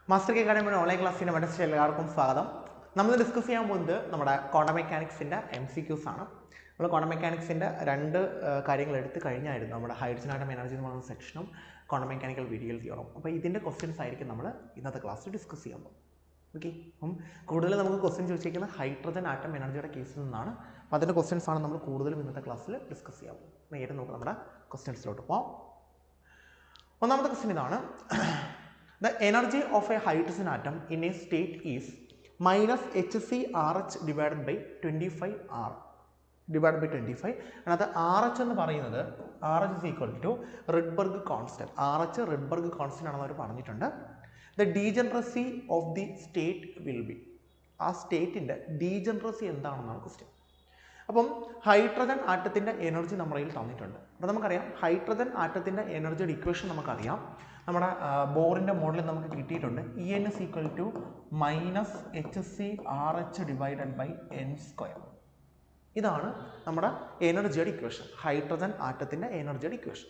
Master K അക്കാഡമിയുടെ online ക്ലാസ്സിൻ്റെ മറ്റു എല്ലാവർക്കും സ്വാഗതം. നമ്മൾ ഡിസ്കസ് ചെയ്യാൻ പോകുന്നത് നമ്മുടെ ക്വാണ്ടം മെക്കാനിക്സിൻ്റെ MCQs ആണ്. നമ്മൾ ക്വാണ്ടം മെക്കാനിക്സിൻ്റെ രണ്ട് കാര്യങ്ങൾ എടുത്ത് കഴിഞ്ഞായിരുന്നു. നമ്മുടെ ഹൈഡ്രജൻ ആറ്റം എനർജി എന്ന് പറയുന്ന സെക്ഷനും ക്വാണ്ടം മെക്കാനിക്കൽ വീഡിയോയിൽ തിയറും. അപ്പോൾ ഇതിൻ്റെ ക്വസ്റ്റ്യൻസ് ആയിരിക്കും നമ്മൾ ഇന്നത്തെ ക്ലാസ്സിൽ ഡിസ്കസ് ചെയ്യാൻ പോകും. ഓക്കെ, അപ്പം കൂടുതൽ നമുക്ക് ക്വസ്റ്റ്യൻ ചോദിച്ചിരിക്കുന്നത് ഹൈഡ്രജൻ ആറ്റം എനർജിയുടെ കേസിൽ നിന്നാണ്. അപ്പോൾ അതിൻ്റെ ക്വസ്റ്റ്യൻസ് ആണ് നമ്മൾ കൂടുതലും ഇന്നത്തെ ക്ലാസ്സിൽ ഡിസ്കസ് ചെയ്യാൻ പോകും. നേരെ നമുക്ക് നമ്മുടെ ക്വസ്റ്റ്യൻസിലോട്ട് പോകാം. ഒന്നാമത്തെ ക്വസ്റ്റ്യൻ ഇതാണ്. The energy of a hydrogen atom in a state is minus HCRH divided by 25R divided by 25. And RH എന്ന് പറയുന്നത് RH is equal to Rydberg constant. RH Rydberg constant ആണെന്ന് അവർ പറഞ്ഞിട്ടുണ്ട്. The degeneracy of the state will be. ആ സ്റ്റേറ്റിൻ്റെ degeneracy എന്താണെന്നാണ് question. അപ്പം hydrogen ആറ്റത്തിൻ്റെ energy നമ്മുടെ കയ്യിൽ തന്നിട്ടുണ്ട്. അപ്പോൾ നമുക്കറിയാം ഹൈഡ്രജൻ ആറ്റത്തിൻ്റെ എനർജിയുടെ ഇക്വേഷൻ നമുക്കറിയാം. നമ്മുടെ ബോറിൻ്റെ മോഡലിൽ നമുക്ക് കിട്ടിയിട്ടുണ്ട്. En is equal to minus HCRH divided by n². ഇതാണ് നമ്മുടെ എനർജിയുടെ ഇക്വേഷൻ, ഹൈഡ്രജൻ ആറ്റത്തിൻ്റെ എനർജിയുടെ ഇക്വേഷൻ.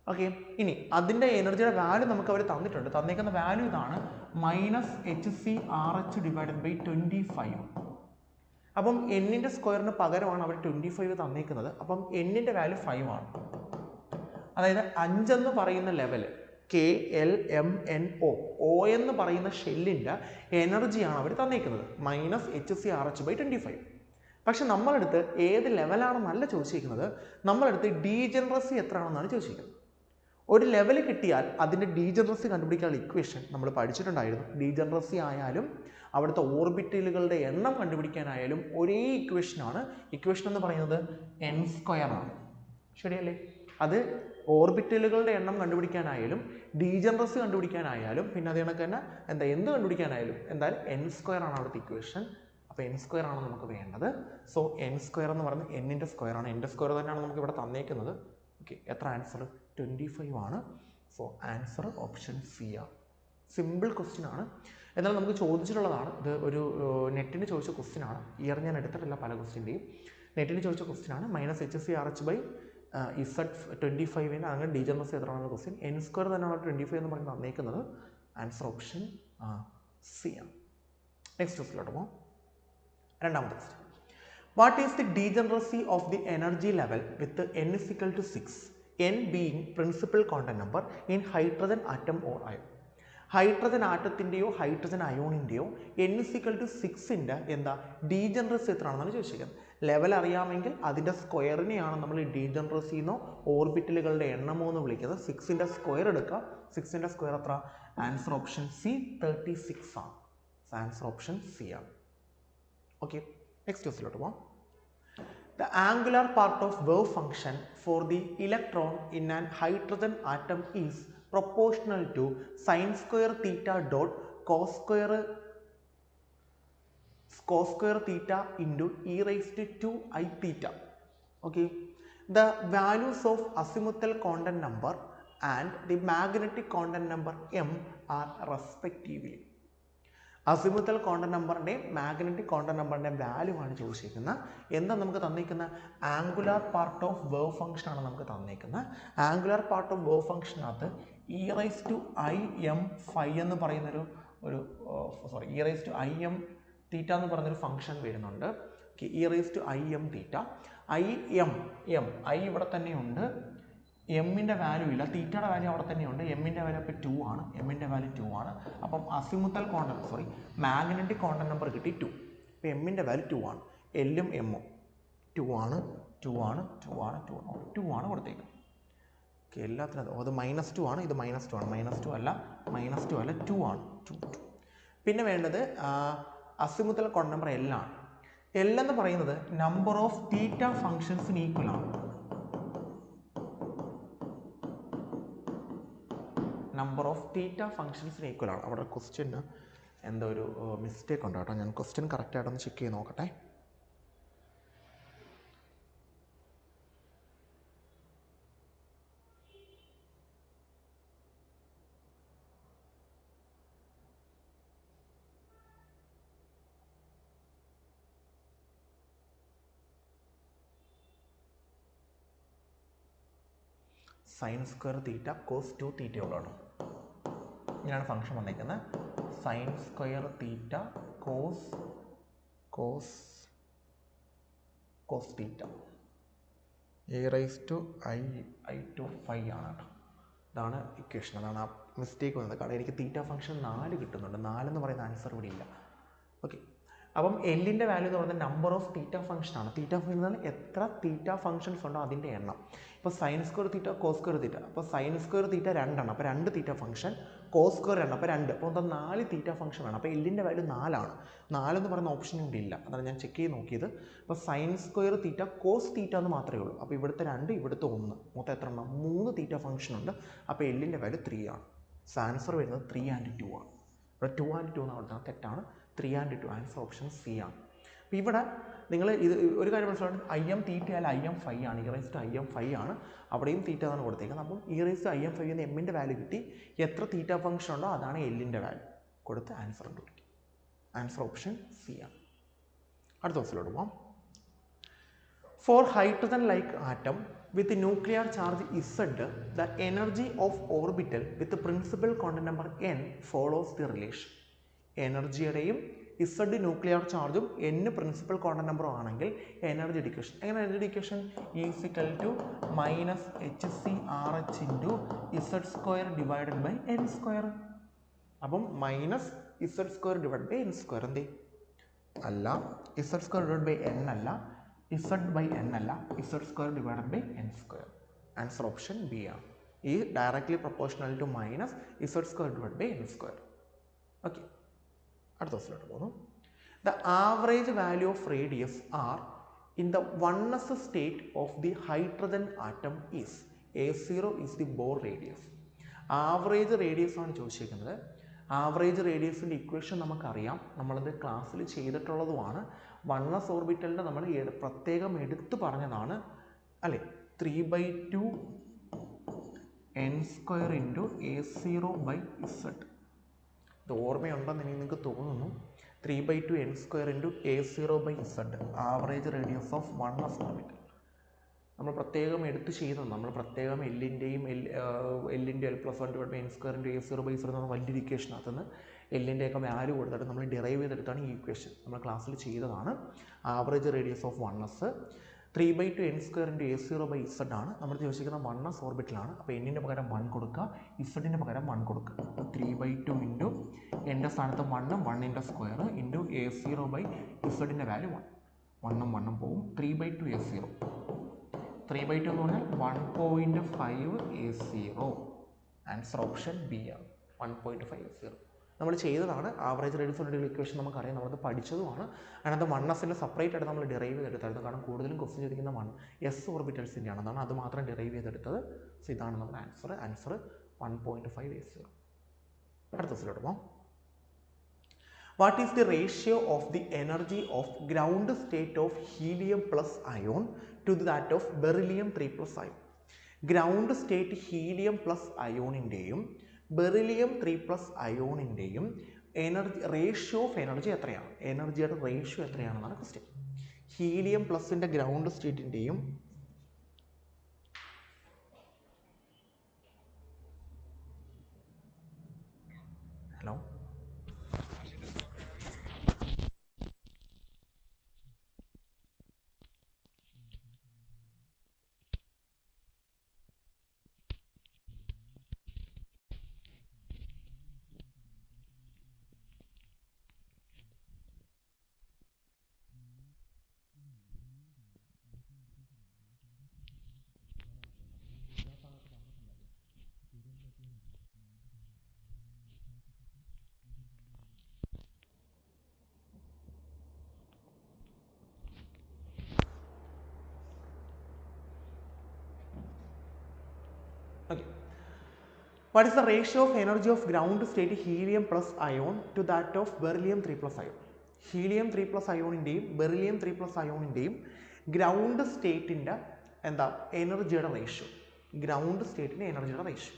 ഓക്കെ, ഇനി അതിൻ്റെ എനർജിയുടെ വാല്യൂ നമുക്ക് അവർ തന്നിട്ടുണ്ട്. തന്നേക്കുന്ന വാല്യൂ ഇതാണ്, മൈനസ് HCRH ഡിവൈഡഡ് ബൈ 25. അപ്പം എന്നിൻ്റെ സ്ക്വയറിന് പകരമാണ് അവർ 25 തന്നേക്കുന്നത്. അപ്പം എന്നിൻ്റെ വാല്യൂ 5 ആണ്. അതായത് 5 എന്ന് പറയുന്ന ലെവൽ KLMNO എന്ന് പറയുന്ന ഷെല്ലിൻ്റെ എനർജിയാണ് അവർ തന്നേക്കുന്നത്, മൈനസ് HCRH ബൈ 25. പക്ഷെ നമ്മളെടുത്ത് ഏത് ലെവലാണെന്നല്ല ചോദിച്ചിരിക്കുന്നത്, നമ്മളെടുത്ത് ഡീജനറസി എത്രയാണെന്നാണ് ചോദിച്ചിരിക്കുന്നത്. ഒരു ലെവൽ കിട്ടിയാൽ അതിൻ്റെ ഡീജനറസി കണ്ടുപിടിക്കാനുള്ള ഇക്വേഷൻ നമ്മൾ പഠിച്ചിട്ടുണ്ടായിരുന്നു. ഡീജനറസി ആയാലും അവിടുത്തെ ഓർബിറ്റലുകളുടെ എണ്ണം കണ്ടുപിടിക്കാനായാലും ഒരേ ഇക്വേഷനാണ്. ഇക്വേഷൻ എന്ന് പറയുന്നത് n² ആണ്. ശരിയല്ലേ? അത് ഓർബിറ്റലുകളുടെ എണ്ണം കണ്ടുപിടിക്കാനായാലും ഡീജനറസി കണ്ടുപിടിക്കാനായാലും പിന്നെ അത് കണക്ക് തന്നെ എന്ത് കണ്ടുപിടിക്കാനായാലും എന്തായാലും n² ആണ് അവിടുത്തെ ഇക്വേഷൻ. അപ്പോൾ n² ആണ് നമുക്ക് വേണ്ടത്. സോ n² എന്ന് പറയുന്നത് എന്നിൻ്റെ സ്ക്വയർ ആണ്. എൻ്റെ സ്ക്വയർ തന്നെയാണ് നമുക്ക് ഇവിടെ തന്നേക്കുന്നത്. ഓക്കെ, എത്ര ആൻസർ? 25 ആണ്. സോ ആൻസർ ഓപ്ഷൻ സി ആണ്. സിമ്പിൾ ക്വസ്റ്റ്യൻ ആണ്, എന്നാൽ നമുക്ക് ചോദിച്ചിട്ടുള്ളതാണ്. ഇത് ഒരു നെറ്റിന് ചോദിച്ച ക്വസ്റ്റ്യൻ ആണ്. ഇയർ ഞാൻ എടുത്തിട്ടില്ല പല ക്വസ്റ്റ്യൻ്റെയും. നെറ്റിന് ചോദിച്ച ക്വസ്റ്റ്യൻ ആണ്. മൈനസ് HCRH ബൈ Z25 അങ്ങനെ ഡീജനറസി എത്രയാണെന്ന ക്വസ്റ്റ്യൻ. n² തന്നെയാണ് 25 എന്ന് പറഞ്ഞ് തന്നേക്കുന്നത്. ആൻസർ ഓപ്ഷൻ സി ആണ്. നെക്സ്റ്റ് ക്വസ്റ്റ്യനിലോട്ട് പോകാം. രണ്ടാമത്തെ question. What is the degeneracy of the energy level with n is equal to 6, n being principal quantum number in hydrogen atom or ion? Hydrogen ആറ്റത്തിൻ്റെയോ hydrogen അയോണിൻ്റെയോ n is equal to 6ൻ്റെ എന്താ degeneracy എത്രയാണെന്നാണ് ചോദിച്ചിരിക്കുന്നത്. Level അറിയാമെങ്കിൽ അതിൻ്റെ സ്ക്വയറിനെയാണ് നമ്മൾ ഡീജനറസിന്നോ ഓർബിറ്റലുകളുടെ എണ്ണമോ എന്ന് വിളിക്കുന്നത്. 6ൻ്റെ സ്ക്വയർ എടുക്കുക. 6ൻ്റെ സ്ക്വയർ എത്ര? ആൻസർ ഓപ്ഷൻ സി 36 ആണ്. ആൻസർ ഓപ്ഷൻ സി ആണ്. ഓക്കെ, നെക്സ്റ്റ് ക്വസ്റ്റ്യനിലോട്ട് പോകാം. The angular part of wave function for the electron in an hydrogen atom is proportional to sin square theta dot cos square theta into e raised to 2i theta. Okay, the values of azimuthal quantum number and the magnetic quantum number m are respectively. Azimuthal quantum നമ്പറിൻ്റെയും magnetic quantum നമ്പറിൻ്റെയും value ആണ് ചോദിച്ചിരിക്കുന്നത്. എന്താ നമുക്ക് തന്നിരിക്കുന്ന? Angular part of wave function ആണ് നമുക്ക് തന്നിരിക്കുന്നത്. ആംഗുലാർ പാർട്ട് ഓഫ് വേവ് ഫംഗ്ഷനകത്ത് e⁻im⁵ എന്ന് പറയുന്നൊരു e⁻im⁵ എന്ന് പറയുന്നൊരു ഫംഗ്ഷൻ വരുന്നുണ്ട്. e⁻im⁵ i ഇവിടെ തന്നെയുണ്ട്, എമ്മിൻ്റെ വാല്യൂ ഇല്ല, തീറ്റയുടെ വാല്യൂ അവിടെ തന്നെയുണ്ട്. എമ്മിൻ്റെ വാല്യൂ അപ്പോൾ 2 ആണ്. എമ്മിൻ്റെ വാല്യൂ 2 ആണ്. അപ്പം അസിമുത്തൽ മാഗ്നറ്റിക് ക്വാണ്ടം നമ്പർ കിട്ടി 2. അപ്പോൾ എമ്മിൻ്റെ വാല്യൂ 2 ആണ്. എല്ലും എമ്മും 2 ആണ്, 2 ആണ്, 2 ആണ്, 2 ആണ് കൊടുത്തേക്കുന്നത്. ഓക്കെ, എല്ലാത്തിനും അത് -2 ആണ്. ഇത് -2 ആണ്. -2 അല്ല, -2 അല്ല, 2 ആണ്. 2. പിന്നെ വേണ്ടത് അസിമുത്തൽ ക്വാണ്ടം നമ്പർ L ആണ്. L എന്ന് പറയുന്നത് നമ്പർ ഓഫ് തീറ്റ ഫംഗ്ഷൻസിന് ഈക്വൽ ആണ്. നമ്പർ ഓഫ് തീറ്റ ഫംഗ്ഷൻസിന് ഈക്വൽ ആണ്. അവിടെ ക്വസ്റ്റ്യന് എന്തോ ഒരു മിസ്റ്റേക്ക് ഉണ്ട് കേട്ടോ. ഞാൻ ക്വസ്റ്റ്യൻ കറക്റ്റായിട്ടൊന്ന് ചെക്ക് ചെയ്ത് നോക്കട്ടെ. sin square theta cos 2 theta ഉള്ളതാണ്. ഇങ്ങനെയാണ് ഫംഗ്ഷൻ വന്നേക്കുന്നത്. Sine square theta cos theta a raise to I to 5 ആണ് കേട്ടോ. ഇതാണ് ഇക്വേഷൻ. അതാണ് ആ മിസ്റ്റേക്ക് വന്നത്. കാരണം എനിക്ക് തീറ്റ ഫംഗ്ഷൻ 4 കിട്ടുന്നുണ്ട്. 4 എന്ന് പറയുന്ന ആൻസർ ഇവിടെ ഇല്ല. ഓക്കെ, അപ്പം എല്ലിൻ്റെ വാല്യൂ എന്ന് പറയുന്നത് നമ്പർ ഓഫ് തീറ്റ ഫംഗ്ഷൻ ആണ്. തീറ്റ ഫംഗ്ഷൻ എന്നാൽ എത്ര തീറ്റ ഫംഗ്ഷൻസ് ഉണ്ടോ അതിൻ്റെ എണ്ണം. ഇപ്പോൾ sine square theta cos square theta, അപ്പോൾ സൈൻ സ്ക്വയർ തീറ്റ 2 ആണ്, അപ്പോൾ 2 തീറ്റ ഫംഗ്ഷൻ. കോസ് സ്ക്വയർ 2, അപ്പോൾ 2, അപ്പോൾ എന്താ 4 തീറ്റ ഫംഗ്ഷൻ ആണ്. അപ്പോൾ എല്ലിൻ്റെ വാല്യൂ 4 ആണ്. 4 എന്ന് പറയുന്ന ഓപ്ഷൻ ഇവിടെ ഇല്ല. അതാണ് ഞാൻ ചെക്ക് ചെയ്ത് നോക്കിയത്. അപ്പോൾ sine square theta cos theta എന്ന് മാത്രമേ ഉള്ളൂ. അപ്പോൾ ഇവിടുത്തെ 2, ഇവിടുത്തെ 1, മൊത്തം എത്ര എണ്ണം? 3 തീറ്റ ഫംഗ്ഷൻ ഉണ്ട്. അപ്പോൾ എല്ലിൻ്റെ വാല്യൂ 3 ആണ്. സോ ആൻസർ വരുന്നത് 3 and 2 ആണ്. ഇവിടെ 2 and 2 എന്ന് പറഞ്ഞാൽ തെറ്റാണ്. 3 and 2 ആൻസർ ഓപ്ഷൻ സി ആണ്. അപ്പോൾ ഇവിടെ നിങ്ങൾ ഇത് ഒരു കാര്യം മനസ്സിലാക്കണം, IM തീറ്റ അല്ല IM 5 ആണ്. ഇ റൈസ് ടു IM 5 ആണ്. അവിടെയും തീറ്റ ആണ് കൊടുത്തേക്കുന്നത്. അപ്പം ഇ റൈസ് ടു IM 5 എന്ന് എമ്മിൻ്റെ വാല്യൂ കിട്ടി. എത്ര തീറ്റ ഫംഗ്ഷൻ ഉണ്ടോ അതാണ് എല്ലിൻ്റെ വാല്യൂ കൊടുത്ത് ആൻസർ കണ്ടുപിടിക്കും. ആൻസർ ഓപ്ഷൻ സി ആണ്. അടുത്ത ക്വസ്റ്റിലോട്ട് പോകാം. For hydrogen like atom with nuclear charge Z, the energy of orbital with principal quantum number n follows the relation. എനർജിയുടെയും Z ന്യൂക്ലിയർ ചാർജും n പ്രിൻസിപ്പൽ ക്വാണ്ടം നമ്പറും ആണെങ്കിൽ എനർജി ഡിക്വേഷൻ എങ്ങനെ? Energy equation is equal to -hcRh into Z² divided by n square. അപ്പം -Z² divide by n square എന്ത് അല്ല, Z² divide by n അല്ല, Z by n അല്ല, Z² divided by n square. Answer option B ആണ്. ഈ directly proportional to -Z² divide by n square. Okay, അടുത്ത ക്വസ്റ്റിലോട്ട് പോകുന്നു. The average value of radius R in the oneness state of the hydrogen atom is A0 is the Bohr radius. Average radius ആണ് ചോദിച്ചിരിക്കുന്നത്. Average റേഡിയസിൻ്റെ equation നമുക്കറിയാം, നമ്മളത് ക്ലാസ്സിൽ ചെയ്തിട്ടുള്ളതുമാണ്. Oneness ഓർബിറ്റലിൻ്റെ നമ്മൾ പ്രത്യേകം എടുത്തു പറഞ്ഞതാണ് അല്ലേ. 3/2 n² ഇൻറ്റു A0/Z. ഇത് ഓർമ്മയുണ്ടെന്ന് നിങ്ങൾക്ക് തോന്നുന്നു. 3/2 n² into A0/Z average radius of oneness orbital. നമ്മൾ പ്രത്യേകം എടുത്ത് ചെയ്തത്, നമ്മൾ പ്രത്യേകം എല്ലിൻ്റെയും L+1 divide by n² into A0/Z എന്ന വലിയൊരു ഇക്വേഷനകത്തുനിന്ന് എല്ലിൻ്റെയൊക്കെ വാല്യൂ കൊടുത്തിട്ട് നമ്മൾ ഡിറൈവ് ചെയ്തെടുത്താണ് ഈ ഇക്വേഷൻ. നമ്മൾ ക്ലാസ്സിൽ ചെയ്തതാണ്. Average radius of oneness 3/2 n² into A0/Z ആണ്. നമ്മൾ ചോദിച്ചിരിക്കുന്ന വൺനെസ് ഓർബിറ്റലാണ്. അപ്പോൾ എന്നിൻ്റെ പകരം 1 കൊടുക്കുക, ഇസഡിൻ്റെ പകരം 1 കൊടുക്കുക. അപ്പോൾ 3/2 ഇൻറ്റു എൻ്റെ സ്ഥാനത്ത് 1, 1ൻ്റെ സ്ക്വയർ ഇൻറ്റു A0/Z വാല്യൂ 1. 1ഉം 1ഉം പോവും. 3/2 A0. 3/2 എന്ന് പറഞ്ഞാൽ 1.5 A0. ആൻസർ ഓപ്ഷൻ ബി ആണ്. 1.5 A0 നമ്മൾ ചെയ്തതാണ്. ആവറേജ് റേഡിയസ് ഇക്വേഷൻ നമുക്കറിയാം, നമ്മളത് പഠിച്ചതുമാണ്. അതിനകത്ത് വൺനെസ്സിൻ്റെ സെപ്പറേറ്റ് ആയിട്ട് നമ്മൾ ഡിറൈവ് ചെയ്തെടുത്തായിരുന്നു. കാരണം കൂടുതലും ക്വസ്റ്റ്യൻ ചോദിക്കുന്ന S ഓർബിറ്റൽസിൻ്റെ ആണ്. അതാണ് അത് മാത്രം ഡിറൈവ് ചെയ്തെടുത്തത്. സോ ഇതാണ് നമ്മുടെ ആൻസർ 1.5 A0. അടുത്ത ക്വസ്റ്റ്യനിലോട്ട് പോകാം. What is the ratio of the energy of ground state of helium plus ion to that of beryllium 3+ ion? Ground state helium plus അയോണിൻ്റെയും ബെറിലിയം 3+ അയോണിൻ്റെയും റേഷ്യോ ഓഫ് എനർജി എത്രയാണ്? എനർജിയുടെ റേഷ്യോ എത്രയാണെന്നാണ് ക്വസ്റ്റ്യൻ. ഹീലിയം പ്ലസിൻ്റെ ground സ്റ്റേറ്റിൻ്റെയും hello Okay. What is the ratio of energy of ground state helium plus ion to that of beryllium 3+ ion? Helium 3+ അയോണിൻ്റെയും beryllium 3+ അയോണിൻ്റെയും ground സ്റ്റേറ്റിൻ്റെ എനർജിയുടെ ratio. Ground സ്റ്റേറ്റിൻ്റെ എനർജിയുടെ ratio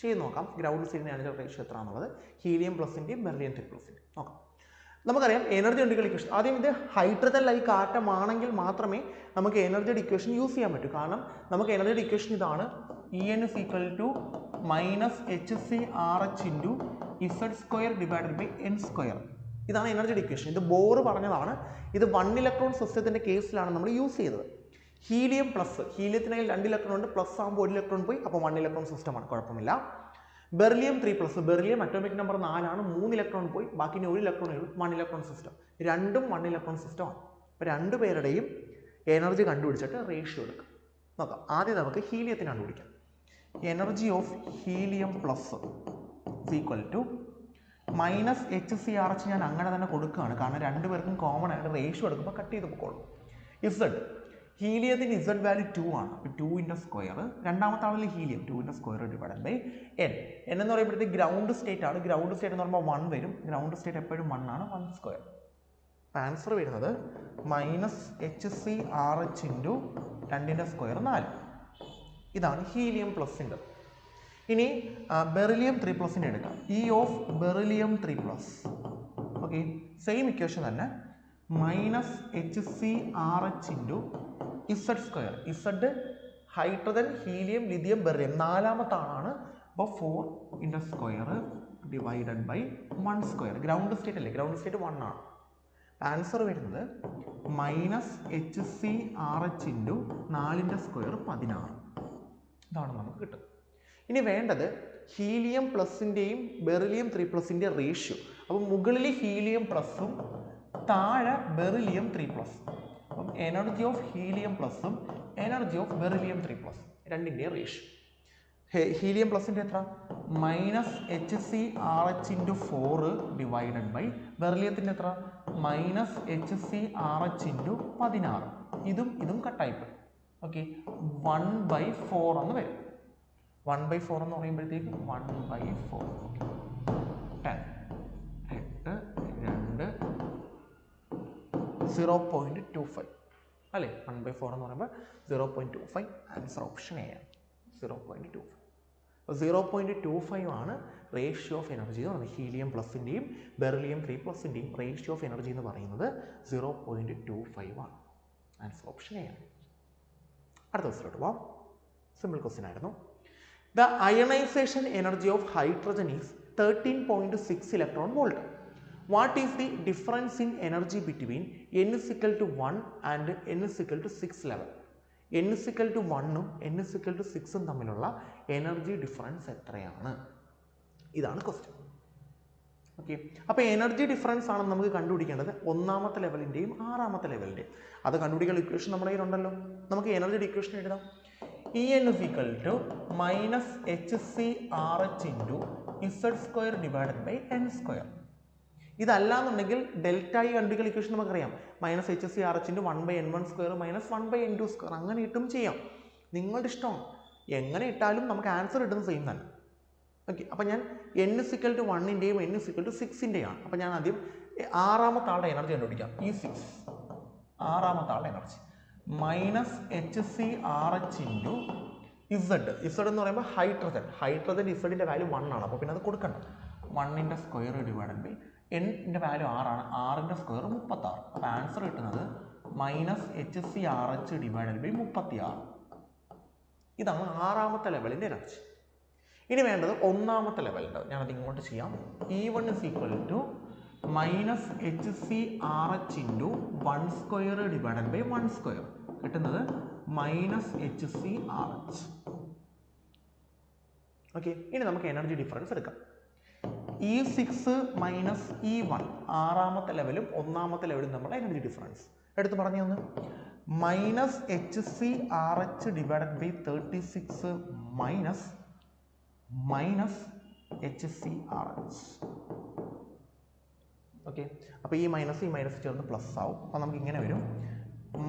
ചെയ്ത് നോക്കാം. Ground സ്റ്റേറ്റിൻ്റെ എനർജിയുടെ റേഷ്യോ എത്രയാണെന്നുള്ളത് ഹീലിയം പ്ലസിൻ്റെയും beryllium 3+ൻ്റെയും നോക്കാം. നമുക്കറിയാം എനർജിയുടെ ഇക്വേഷൻ. ആദ്യം ഇത് ഹൈഡ്രജൻ ലൈക്ക് ആറ്റം ആണെങ്കിൽ മാത്രമേ നമുക്ക് എനർജിയുടെ ഇക്വേഷൻ യൂസ് ചെയ്യാൻ പറ്റൂ. കാരണം നമുക്ക് എനർജിയുടെ ഇക്വേഷൻ ഇതാണ്. En = minus H C R H into Z square divided by N square. ഇതാണ് എനർജി ഇക്വേഷൻ. ഇത് ബോർ പറഞ്ഞതാണ്. ഇത് 1 ഇലക്ട്രോൺ സിസ്റ്റത്തിൻ്റെ കേസിലാണ് നമ്മൾ യൂസ് ചെയ്തത്. ഹീലിയം പ്ലസ്, ഹീലിയത്തിനായി 2 ഇലക്ട്രോൺ ഉണ്ട്, പ്ലസ് ആകുമ്പോൾ 1 ഇലക്ട്രോൺ പോയി, അപ്പോൾ 1 ഇലക്ട്രോൺ സിസ്റ്റമാണ്, കുഴപ്പമില്ല. ബെർലിയം 3+, ബെർലിയം അറ്റോമിക് നമ്പർ 4 ആണ്, 3 ഇലക്ട്രോൺ പോയി, ബാക്കി 1 ഇലക്ട്രോൺ ഉള്ളൂ, 1 ഇലക്ട്രോൺ സിസ്റ്റം. രണ്ടും 1 ഇലക്ട്രോൺ സിസ്റ്റമാണ്. അപ്പോൾ രണ്ടുപേരുടെയും എനർജി കണ്ടുപിടിച്ചിട്ട് റേഷ്യോ എടുക്കാം. നോക്കാം. ആദ്യം നമുക്ക് ഹീലിയത്തിന് കണ്ടുപിടിക്കാം. Energy of helium plus equal to minus H C R H. ഞാൻ അങ്ങനെ തന്നെ കൊടുക്കുകയാണ്, കാരണം രണ്ടുപേർക്കും കോമൺ ആയിട്ട് റേഷ്യോ എടുക്കുമ്പോൾ കട്ട് ചെയ്ത് പോയിക്കോളും. ഇസഡ്, ഹീലിയത്തിന് ഇസഡ് വാല്യൂ 2 ആണ്, അപ്പോൾ 2 സ്ക്വയർ. രണ്ടാമത്തെ ആളിൽ helium 2 square divided by N. N എന്ന് പറയുമ്പോഴത്തേക്ക് ഗ്രൗണ്ട് സ്റ്റേറ്റ് ആണ്. ഗ്രൗണ്ട് സ്റ്റേറ്റ് എന്ന് പറയുമ്പോൾ 1 വരും. ഗ്രൗണ്ട് സ്റ്റേറ്റ് എപ്പോഴും 1 ആണ്, 1 സ്ക്വയർ. ആൻസർ വരുന്നത് minus H C R H into 2 square 4. ഇതാണ് ഹീലിയം പ്ലസിൻ്റെ. ഇനി ബെറിലിയം 3+ എടുക്കാം. E of beryllium 3+. Okay, same equation തന്നെ, minus H C R H into Z square. Z hydrogen, helium, lithium, beryllium, നാലാമത്തെ ആളാണ്, അപ്പോൾ 4 square divided by 1 square. Ground state അല്ലേ, ground state 1 ആണ്. ആൻസർ വരുന്നത് minus H C R H into 4 square 16. ഇതാണ് നമുക്ക് കിട്ടുന്നത്. ഇനി വേണ്ടത് ഹീലിയം പ്ലസിൻ്റെയും ബെറിലിയം 3+ൻ്റെയും റേഷ്യോ. അപ്പം മുകളിൽ ഹീലിയം പ്ലസും താഴെ ബെറിലിയം 3+. അപ്പം എനർജി ഓഫ് ഹീലിയം പ്ലസും എനർജി ഓഫ് ബെറിലിയം 3+ രണ്ടിൻ്റെയും റേഷ്യോ. ഹീലിയം പ്ലസിൻ്റെ എത്ര? Minus H C R H into 4 divided by ബെറിലിയത്തിൻ്റെ എത്ര? Minus H C R H into 16. ഇതും കട്ടായിപ്പോയി. ഓക്കെ, 1/4 എന്ന് വരും. 1/4 എന്ന് പറയുമ്പോഴത്തേക്ക് 1/4. ഓക്കെ, 10 8 2 0.25 അല്ലേ? 1/4 എന്ന് പറയുമ്പോൾ 0.25. ആൻസർ ഓപ്ഷൻ എ ആണ്, 0.25. 0.25 ആണ് റേഷ്യോ ഓഫ് എനർജി എന്ന് പറയുന്നത്. ഹീലിയം പ്ലസിൻ്റെയും ബെറിലിയം 3+ൻ്റെയും റേഷ്യോ ഓഫ് എനർജി എന്ന് പറയുന്നത് 0.25 ആണ്. ആൻസർ ഓപ്ഷൻ എ ആണ്. അടുത്ത ക്വസ്റ്റിലോട്ട് പോവാം. സിമ്പിൾ ക്വസ്റ്റ്യൻ ആയിരുന്നു. The ionization energy of hydrogen is 13.6 electron volt. What is the difference in energy between n=1 and n=6 level? n=1ഉം n=6ഉം തമ്മിലുള്ള എനർജി ഡിഫറൻസ് എത്രയാണ്? ഇതാണ് ക്വസ്റ്റ്യൻ. ഓക്കെ, അപ്പോൾ എനർജി ഡിഫറൻസ് ആണ് നമുക്ക് കണ്ടുപിടിക്കേണ്ടത്, 1ാമത്തെ ലെവലിൻ്റെയും 6ാമത്തെ ലെവലിൻ്റെയും. അത് കണ്ടുപിടിക്കാനുള്ള ഇക്വേഷൻ നമ്മുടെ കയ്യിലുണ്ടല്ലോ. നമുക്ക് എനർജിയുടെ ഇക്വേഷൻ എഴുതാം. En = minus H C R H into Z square divided by N square. ഇതല്ലാന്നുണ്ടെങ്കിൽ ഡെൽറ്റ ഇ കണ്ടുപിടിക്കുന്ന ഇക്വേഷൻ നമുക്കറിയാം. Minus H C R H into 1/n1 square minus 1/n2 square. അങ്ങനെ ഇട്ടും ചെയ്യാം, നിങ്ങളുടെ ഇഷ്ടമാണ്. എങ്ങനെ ഇട്ടാലും നമുക്ക് ആൻസർ കിട്ടുന്ന സെയിം തന്നെ. ഓക്കെ, അപ്പോൾ ഞാൻ n=1ൻ്റെയും n=6ൻ്റെയും ആണ്. അപ്പോൾ ഞാൻ ആദ്യം 6ാമത്തെ ആളുടെ എനർജി കണ്ടുപിടിക്കാം. E6, 6ാമത്തെ ആളുടെ energy minus H C R H into Z. Z എന്ന് പറയുമ്പോൾ ഹൈഡ്രജൻ ഇസഡിൻ്റെ വാല്യൂ 1 ആണ്, അപ്പോൾ പിന്നെ അത് കൊടുക്കണ്ട. 1 സ്ക്വയർ ഡിവൈഡഡ് ബൈ എൻ്റെ വാല്യൂ 6 ആണ്, 6 സ്ക്വയർ 36. അപ്പോൾ ആൻസർ കിട്ടുന്നത് minus H C R H divided by 36. ഇതാണ് 6ാമത്തെ ലെവലിൻ്റെ എനർജി. ഇനി വേണ്ടത് 1ാമത്തെ ലെവലിൻ്റെ. ഞാനത് ഇങ്ങോട്ട് ചെയ്യാം. E1 = minus H C R H into 1 square divided by 1 square. കിട്ടുന്നത് minus H C R H. Okay, ഇനി നമുക്ക് എനർജി ഡിഫറൻസ് എടുക്കാം. E6 മൈനസ് E1, 6ാമത്തെ ലെവലും 1ാമത്തെ ലെവലും തമ്മിലുള്ള എനർജി ഡിഫറൻസ് എടുത്ത് പറഞ്ഞു തന്നു. Minus H C R H divided by 36 minus H C R H. Okay, അപ്പോൾ ഈ മൈനസ് ചേർന്ന് പ്ലസ് ആവും. അപ്പോൾ നമുക്ക് ഇങ്ങനെ വരും,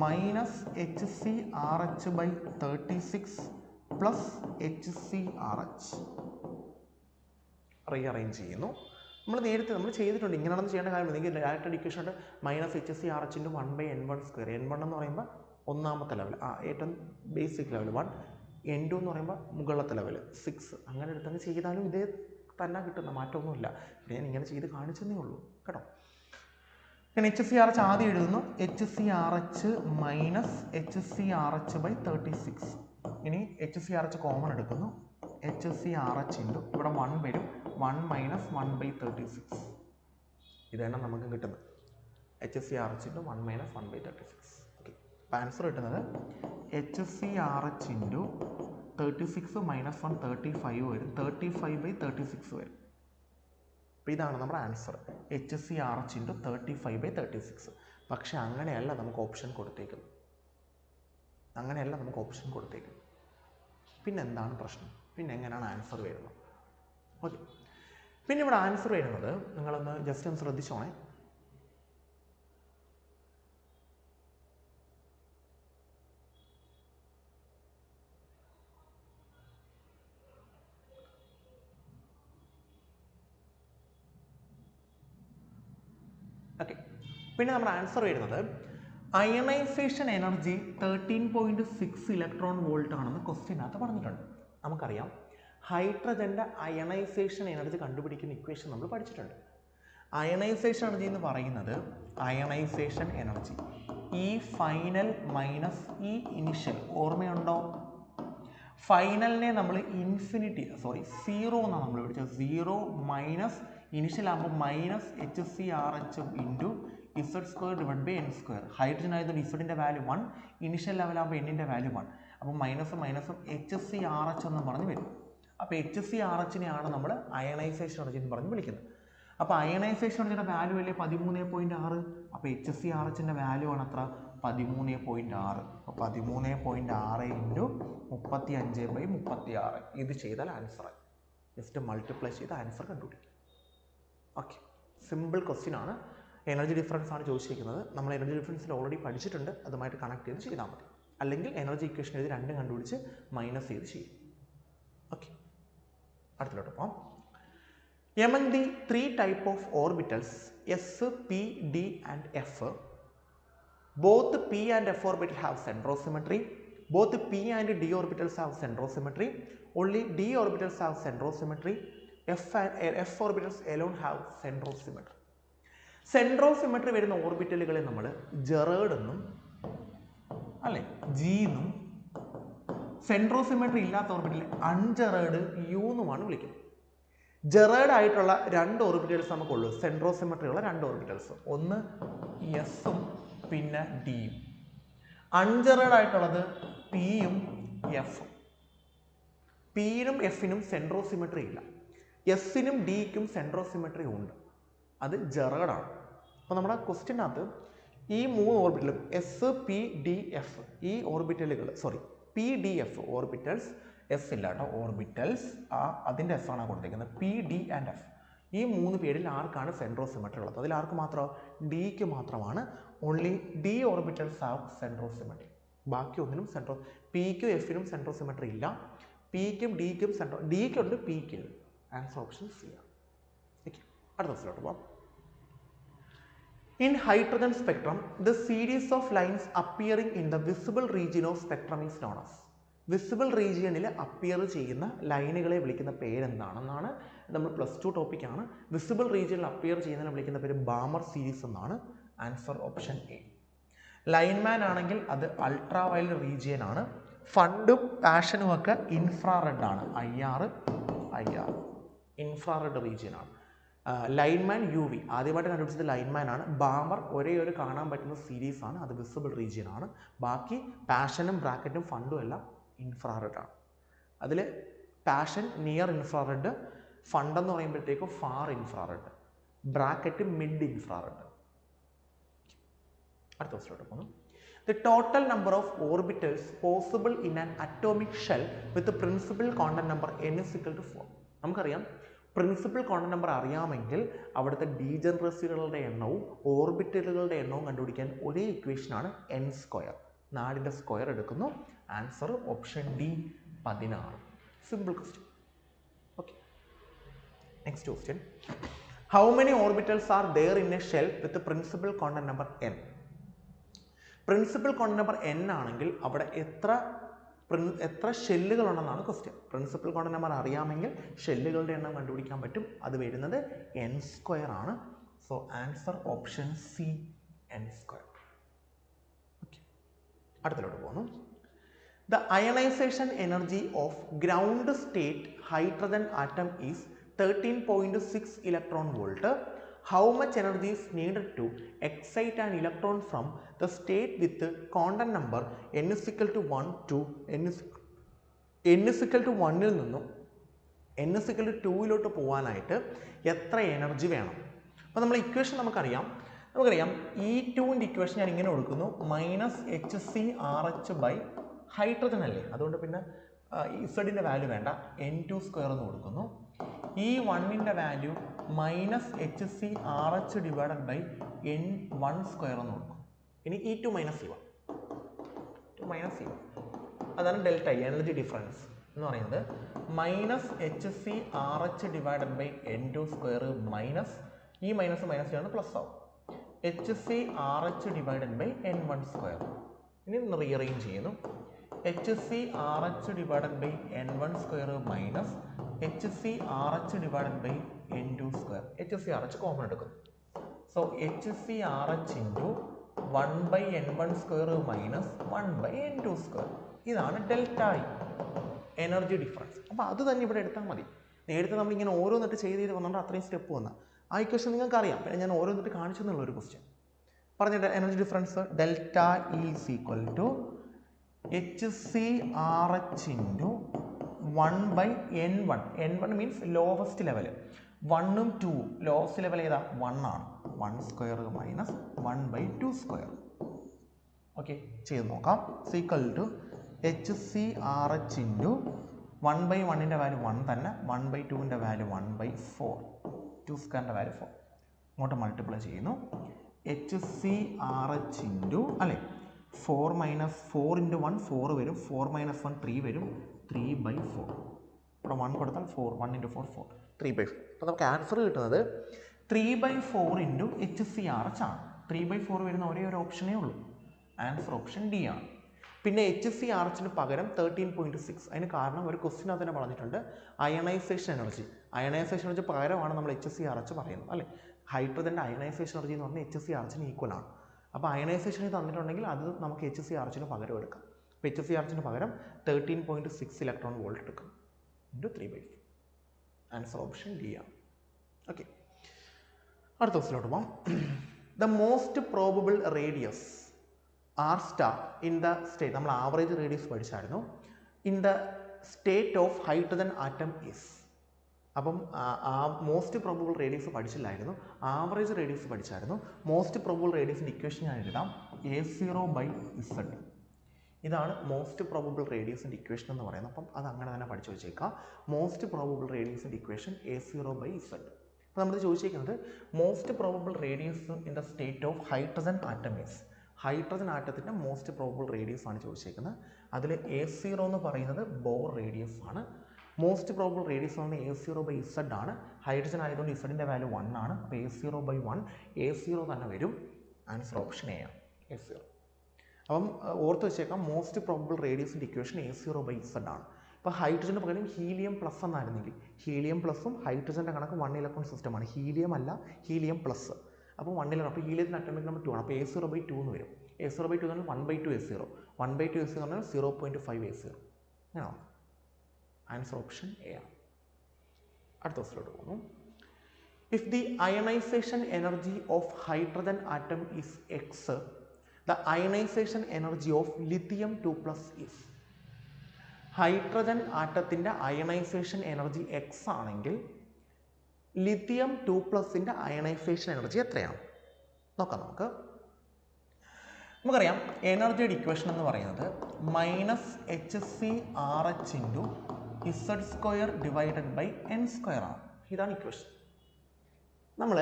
minus H C R H by 36 plus H C R H. Rearrange ചെയ്യുന്നു. നമ്മൾ നേരത്തെ ചെയ്തിട്ടുണ്ട്, ഇങ്ങനെയാണെന്ന് ചെയ്യേണ്ട കാര്യം. എനിക്ക് ഡയറക്റ്റ് ഇക്വേഷൻ ഉണ്ട്. Minus H C R H into 1/n1 square. n1 എന്ന് പറയുമ്പോൾ 1ാമത്തെ ലെവൽ, ഏറ്റവും ബേസിക് ലെവൽ 1. n2 എന്ന് പറയുമ്പോൾ മുകളിലത്തെ ലെവൽ 6. അങ്ങനെ എടുത്തങ്ങ് ചെയ്താലും ഇതേ തന്നെ കിട്ടുന്ന മാറ്റമൊന്നുമില്ല. ഞാൻ ഇങ്ങനെ ചെയ്ത് കാണിച്ചതേ ഉള്ളൂ കേട്ടോ. ഞാൻ എച്ച് സി ആർ എച്ച് ആദ്യം എഴുതുന്നു. H C R H minus H C R H by 36. ഇനി H C R H common എടുക്കുന്നു. HCRH ഇൻറ്റു ഇവിടെ 1 വരും 1 മൈനസ് 1/36 ഇത് തന്നെ നമുക്ക് കിട്ടുന്നത് HCRH ഇൻറ്റു 1 മൈനസ് 1/36 ഓക്കെ അപ്പോൾ ആൻസർ കിട്ടുന്നത് HCRH ഇൻറ്റു 36 മൈനസ് 1 35 വരും 35/36 വരും അപ്പോൾ ഇതാണ് നമ്മുടെ ആൻസർ HCRH ഇൻറ്റു 35/36 പക്ഷെ അങ്ങനെയല്ല നമുക്ക് ഓപ്ഷൻ കൊടുത്തേക്കുന്നത് പിന്നെ എന്താണ് പ്രശ്നം പിന്നെ എങ്ങനെയാണ് ആൻസർ വരുന്നത് ഓക്കെ പിന്നെ ഇവിടെ ആൻസർ വരുന്നത് നിങ്ങളൊന്ന് ജസ്റ്റ് ഒന്ന് ശ്രദ്ധിച്ചോണേ ഓക്കെ പിന്നെ നമ്മുടെ ആൻസർ വരുന്നത് അയണൈസേഷൻ എനർജി 13.6 ഇലക്ട്രോൺ വോൾട്ട് ആണെന്ന് ക്വസ്റ്റ്യനകത്ത് പറഞ്ഞിട്ടുണ്ട് നമുക്കറിയാം ഹൈഡ്രജൻ്റെ അയണൈസേഷൻ എനർജി കണ്ടുപിടിക്കുന്ന ഇക്വേഷൻ നമ്മൾ പഠിച്ചിട്ടുണ്ട് അയണൈസേഷൻ എനർജി എന്ന് പറയുന്നത് അയണൈസേഷൻ എനർജി ഈ ഫൈനൽ മൈനസ് ഈ ഇനിഷ്യൽ ഓർമ്മയുണ്ടോ ഫൈനലിനെ നമ്മൾ സീറോ എന്നാണ് നമ്മൾ വിളിച്ചത് 0 മൈനസ് ഇനിഷ്യൽ ആകുമ്പോൾ minus HCRH into Z² divide by N². Hydrogen ആയതുകൊണ്ട് ഇസഡിൻ്റെ വാല്യൂ 1 ഇനിഷ്യൽ ലെവലാകുമ്പോൾ എന്നിൻ്റെ വാല്യൂ 1 അപ്പോൾ മൈനസും HCRH എന്ന് പറഞ്ഞ് വരും അപ്പോൾ HCRHനെയാണ് നമ്മൾ അയണൈസേഷൻ എനർജി എന്ന് പറഞ്ഞ് വിളിക്കുന്നത് അപ്പോൾ അയണൈസേഷൻ എനർജിയുടെ വാല്യൂ അല്ലേ 13.6 അപ്പോൾ HCRHൻ്റെ വാല്യൂ ആണ് അത്ര 13.6 അപ്പോൾ 13.6 ഇൻറ്റു 35/36 ഇത് ചെയ്താൽ ആൻസറായി ജസ്റ്റ് മൾട്ടിപ്ലൈ ചെയ്ത് ആൻസർ കണ്ടുപിടിക്കും ഓക്കെ സിമ്പിൾ ക്വസ്റ്റ്യൻ ആണ് എനർജി ഡിഫറൻസ് ആണ് ചോദിച്ചിരിക്കുന്നത് നമ്മൾ എനർജി ഡിഫറൻസിൽ ഓൾറെഡി പഠിച്ചിട്ടുണ്ട് അതുമായിട്ട് കണക്ട് ചെയ്ത് ചെയ്താൽ മതി അല്ലെങ്കിൽ എനർജി ഇക്വേഷൻ എഴുതി രണ്ടും കണ്ടുപിടിച്ച് മൈനസ് ചെയ്ത് ചെയ്യും ഓക്കെ അടുത്തിലോട്ട് പോകാം among the 3 type of orbitals S, P, D and F both P and F orbital have centrosymmetry both P and D orbitals have centrosymmetry only D orbitals have centrosymmetry F orbitals alone have centrosymmetry സെൻട്രോസിമെട്രി വരുന്ന ഓർബിറ്റലുകളെ നമ്മൾ ജെറേഡ് എന്നും അല്ലേ G എന്നും സെൻട്രോസിമെട്രി ഇല്ലാത്ത orbital അൺജെറേഡ് U എന്നുമാണ് വിളിക്കുന്നത് ജെറേഡ് ആയിട്ടുള്ള രണ്ട് ഓർബിറ്റൽസ് നമുക്കുള്ളൂ സെൻട്രോസിമെട്രി ഉള്ള രണ്ട് ഓർബിറ്റൽസ് ഒന്ന് എസും പിന്നെ ഡിയും അൺജെറേഡ് ആയിട്ടുള്ളത് പിയും എഫും പിയിലും എഫിനും സെൻട്രോസിമെട്രി ഇല്ല എസിനും ഡിക്കും സെൻട്രോസിമെട്രി ഉണ്ട് അത് ജെറേഡാണ് അപ്പോൾ നമ്മുടെ ക്വസ്റ്റ്യനകത്ത് ഈ മൂന്ന് ഓർബിറ്റലും എസ് പി ഡി എഫ് ഈ ഓർബിറ്റലുകൾ P D F orbitals S ഇല്ല കേട്ടോ ഓർബിറ്റൽസ് അതിൻ്റെ എഫ് ആണ് കൊടുത്തിരിക്കുന്നത് പി ഡി ആൻഡ് എഫ് ഈ മൂന്ന് പേരിൽ ആർക്കാണ് സെൻട്രോസിമെട്രി ഉള്ളത് അതിൽ ആർക്ക് മാത്രം ഡിക്ക് മാത്രമാണ് ഓൺലി ഡി ഓർബിറ്റൽസ് ആവ് സെൻട്രോസിമെട്രി ബാക്കി ഒന്നിനും പിക്കും എഫിനും സെൻട്രോസിമെട്രി ഇല്ല പിക്കും ഡിക്കും ഡിക്കുണ്ട് പിക്ക് ആൻസർ ഓപ്ഷൻ സി ആണ് ഓക്കെ അടുത്ത ദിവസത്തിലോട്ട് പോകാം In hydrogen spectrum, the series of lines appearing in the visible region of spectrum is known as. Visible റീജിയണിൽ അപ്പിയർ ചെയ്യുന്ന ലൈനുകളെ വിളിക്കുന്ന പേരെന്താണെന്നാണ് നമ്മൾ +2 ടോപ്പിക്കാണ് വിസിബിൾ റീജിയണിൽ അപ്പിയർ ചെയ്യുന്നതിനെ വിളിക്കുന്ന പേര് ബാമർ സീരീസ് എന്നാണ് ആൻസർ ഓപ്ഷൻ എ ലൈൻമാൻ ആണെങ്കിൽ അത് അൾട്രാ വയലറ്റ് റീജിയൻ ആണ് ഫണ്ടും പാഷനും ഒക്കെ ഇൻഫ്രാറെഡ് ആണ് IR ഇൻഫ്രാറെഡ് റീജിയൻ ആണ് ലൈൻമാൻ UV ആദ്യമായിട്ട് കണ്ടുപിടിച്ചത് ലൈൻമാൻ ആണ് ബാമർ ഒരേ ഒരു കാണാൻ പറ്റുന്ന സീരീസ് ആണ് അത് വിസിബിൾ റീജിയൻ ആണ് ബാക്കി പാഷനും ബ്രാക്കറ്റും ഫണ്ടും എല്ലാം ഇൻഫ്രാറെഡ് ആണ് അതിൽ പാഷൻ നിയർ ഇൻഫ്രാറെഡ് ഫണ്ട് എന്ന് പറയുമ്പോഴത്തേക്കും far infrared bracket mid infrared അടുത്ത ദിവസത്തോട്ട് പോകുന്നു The total number of orbitals possible in an atomic shell with the principal quantum number n is equal to 4 നമുക്കറിയാം പ്രിൻസിപ്പൽ ക്വാണ്ടം നമ്പർ അറിയാമെങ്കിൽ അവിടുത്തെ ഡീജനറസികളുടെ എണ്ണവും ഓർബിറ്റലുകളുടെ എണ്ണവും കണ്ടുപിടിക്കാൻ ഒരേ ഇക്വേഷനാണ് n². 4ന്റെ സ്ക്വയർ എടുക്കുന്നു answer option D 16 simple question okay next question how many orbitals are there in a shell with principal quantum number n principal quantum number n ആണെങ്കിൽ അവിടെ എത്ര ഷെല്ലുകളുണ്ടെന്നാണ് ക്വസ്റ്റ്യൻ പ്രിൻസിപ്പൽ ക്വാണ്ടം നമ്പർ അറിയാമെങ്കിൽ ഷെല്ലുകളുടെ എണ്ണം കണ്ടുപിടിക്കാൻ പറ്റും അത് വരുന്നത് n² ആണ് so answer option C n². Okay അടുത്തിലോട്ട് പോകുന്നു The ionization energy of ground state hydrogen atom is 13.6 electron volt. How much energy is needed to excite an electron from the state with the quantum number n is equal to 1 to n is equal to 1 ൽ നിന്നും n is equal to 2 പോകാനായിട്ട് എത്ര energy വേണം? അപ്പോൾ നമ്മൾ equation നമുക്കറിയാം E2ൻ്റെ equation ഞാൻ ഇങ്ങനെ കൊടുക്കുന്നു, -HCRH ബൈ ഹൈഡ്രജൻ അല്ലേ, അതുകൊണ്ട് പിന്നെ ഇസഡിൻ്റെ വാല്യൂ വേണ്ട, n2² എന്ന് കൊടുക്കുന്നു. E1ൻ്റെ value -HCRH divided by n1² എന്ന് കൊടുക്കും. ഇനി E2 -E1 അതാണ് ഡെൽറ്റ എനർജി ഡിഫറൻസ് എന്ന് പറയുന്നത്. -HCRH divided by n2² minus ഈ മൈനസ് ആണ് പ്ലസ് ആവും, HCRH ഡിവൈഡഡ് ബൈ n1². ഇനി റീഅറേഞ്ച് ചെയ്യുന്നു, HCRH divided by n1² minus HCRH divided by n2². HCRH common എടുക്കും. So HCRH into 1/n1² minus 1/n2². ഇതാണ് delta I energy difference. അപ്പോൾ അത് തന്നെ ഇവിടെ എടുത്താൽ മതി. നേരത്തെ നമ്മളിങ്ങനെ ഓരോന്നിട്ട് ചെയ്ത് വന്നുകൊണ്ട് അത്രയും സ്റ്റെപ്പ് വന്ന ആ ഇക്വേഷൻ നിങ്ങൾക്ക് അറിയാം. പിന്നെ ഞാൻ ഓരോന്നിട്ട് കാണിച്ചു എന്നുള്ള ഒരു ക്വസ്റ്റ്യൻ പറഞ്ഞിട്ട് energy difference delta is equal to HCRH into 1/n1. n1 means lowest level, 1ഉം 2ഉം ലോവസ്റ്റ് ലെവൽ ഏതാ 1 ആണ്, 1² മൈനസ് 1/2². ഓക്കെ, ചെയ്ത് നോക്കാം. ഈക്വൽ ടു HCRH ഇൻറ്റു 1/1ൻ്റെ വാല്യൂ 1 തന്നെ, 1/2ൻ്റെ വാല്യൂ 1/4, 2² വാല്യൂ 4. ഇങ്ങോട്ട് മൾട്ടിപ്ലൈ ചെയ്യുന്നു. HCRH ഇൻറ്റു അല്ലേ 4 - 4 × 1 4 വരും, 4 - 1 3 വരും, 3/4. ഇവിടെ 1 കൊടുത്താൽ 4, 1 × 4 4, 3/4. അപ്പോൾ നമുക്ക് ആൻസർ കിട്ടുന്നത് 3/4 ഇൻറ്റു HCRH ആണ്. 3/4 വരുന്ന ഒരേ ഒരു ഓപ്ഷനേ ഉള്ളൂ, ആൻസർ ഓപ്ഷൻ ഡി ആണ്. പിന്നെ HCRHന് പകരം 13.6. അതിന് കാരണം ഒരു ക്വസ്റ്റ്യൻ അതിനെ പറഞ്ഞിട്ടുണ്ട്, അയണൈസേഷൻ എനർജി പകരമാണ് നമ്മൾ HCRH പറയുന്നത് അല്ലേ. ഹൈഡ്രജൻ്റെ അയണൈസേഷൻ എനർജി എന്ന് പറഞ്ഞാൽ HCRHന് ഈക്വൽ ആണ്. അപ്പോൾ അയണൈസേഷൻ തന്നിട്ടുണ്ടെങ്കിൽ അത് നമുക്ക് HCRHന് പകരം എടുക്കാം. അപ്പോൾ HCRHന് പകരം 13.6 ഇലക്ട്രോൺ വോൾട്ട് എടുക്കും ഇൻറ്റു 3/4. ആൻസർ ഓപ്ഷൻ ഡി ആണ്. ഓക്കെ, അടുത്ത ക്വസ്റ്റിലോട്ട് പോകാം. The most probable radius R star in the state, നമ്മൾ ആവറേജ് റേഡിയസ് പഠിച്ചായിരുന്നു, in the state of hydrogen atom is. അപ്പം മോസ്റ്റ് പ്രോബബിൾ റേഡിയസ് പഠിച്ചില്ലായിരുന്നു, ആവറേജ് റേഡിയസ് പഠിച്ചായിരുന്നു. മോസ്റ്റ് പ്രോബബിൾ റേഡിയസിൻ്റെ ഇക്വേഷൻ ഞാൻ എഴുതാം, A0/Z. ഇതാണ് മോസ്റ്റ് പ്രോബബിൾ റേഡിയസിൻ്റെ ഇക്വേഷൻ എന്ന് പറയുന്നത്. അപ്പം അത് അങ്ങനെ തന്നെ പഠിച്ചു വെച്ചേക്കാം. Most probable റേഡിയസിൻ്റെ equation A0/Z. അപ്പോൾ നമ്മൾ ചോദിച്ചിരിക്കുന്നത് most probable radius in the state of hydrogen atom is. Hydrogen ആറ്റത്തിൻ്റെ മോസ്റ്റ് പ്രോബബിൾ റേഡിയസ് ആണ് ചോദിച്ചേക്കുന്നത്. അതിൽ A0 എന്ന് പറയുന്നത് ബോർ റേഡിയസ് ആണ്. മോസ്റ്റ് പ്രോബബിൾ റേഡിയസ് എന്ന് പറഞ്ഞാൽ A0/Z ആണ്. ഹൈഡ്രജൻ ആയതുകൊണ്ട് ഇസഡിൻ്റെ വാല്യൂ 1 ആണ്. അപ്പോൾ A0/1 A0 തന്നെ വരും. ആൻസർ ഓപ്ഷൻ എ ആണ്, A0. അപ്പം ഓർത്ത് വെച്ചേക്കാം, മോസ്റ്റ് പ്രോബബിൾ റേഡിയസിൻ്റെ ഇക്വേഷൻ A0/Z ആണ്. അപ്പോൾ ഹൈഡ്രജന് പകരം ഹീലിയം പ്ലസ് എന്നായിരുന്നെങ്കിൽ, ഹീലിയം പ്ലസും ഹൈഡ്രജൻ്റെ കണക്ക് 1 ഇലക്ട്രോൺ സിസ്റ്റമാണ്. ഹീലിയം അല്ല, ഹീലിയം പ്ലസ്. അപ്പോൾ 1 ഇലക്ട്രോൺ, അപ്പോൾ ഹീലിയത്തിൻ്റെ അറ്റോമിക് നമ്പർ 2 ആണ്. അപ്പോൾ A0/2 എന്ന് വരും. A0/2 എന്ന് പറഞ്ഞാൽ 1/2 A0, 1/2 AC എന്ന് പറഞ്ഞാൽ 0.5 AC. അങ്ങനെയാണ്. ആൻസർ ഓപ്ഷൻ എ ആണ്. അടുത്ത ക്വസ്റ്റിലോട്ട് പോകുന്നു. If the ionization energy of hydrogen atom is X, the ionization energy of lithium 2+ is. Hydrogen ആറ്റത്തിൻ്റെ അയണൈസേഷൻ എനർജി എക്സ് ആണെങ്കിൽ ലിഥിയം 2+ൻ്റെ അയണൈസേഷൻ എനർജി എത്രയാണ് നോക്കാം. നമുക്കറിയാം എനർജിയുടെ ഇക്വേഷൻ എന്ന് പറയുന്നത് -HCRH into Z² divided by n² ആണ്. ഇതാണ് ഇക്വേഷൻ. നമ്മൾ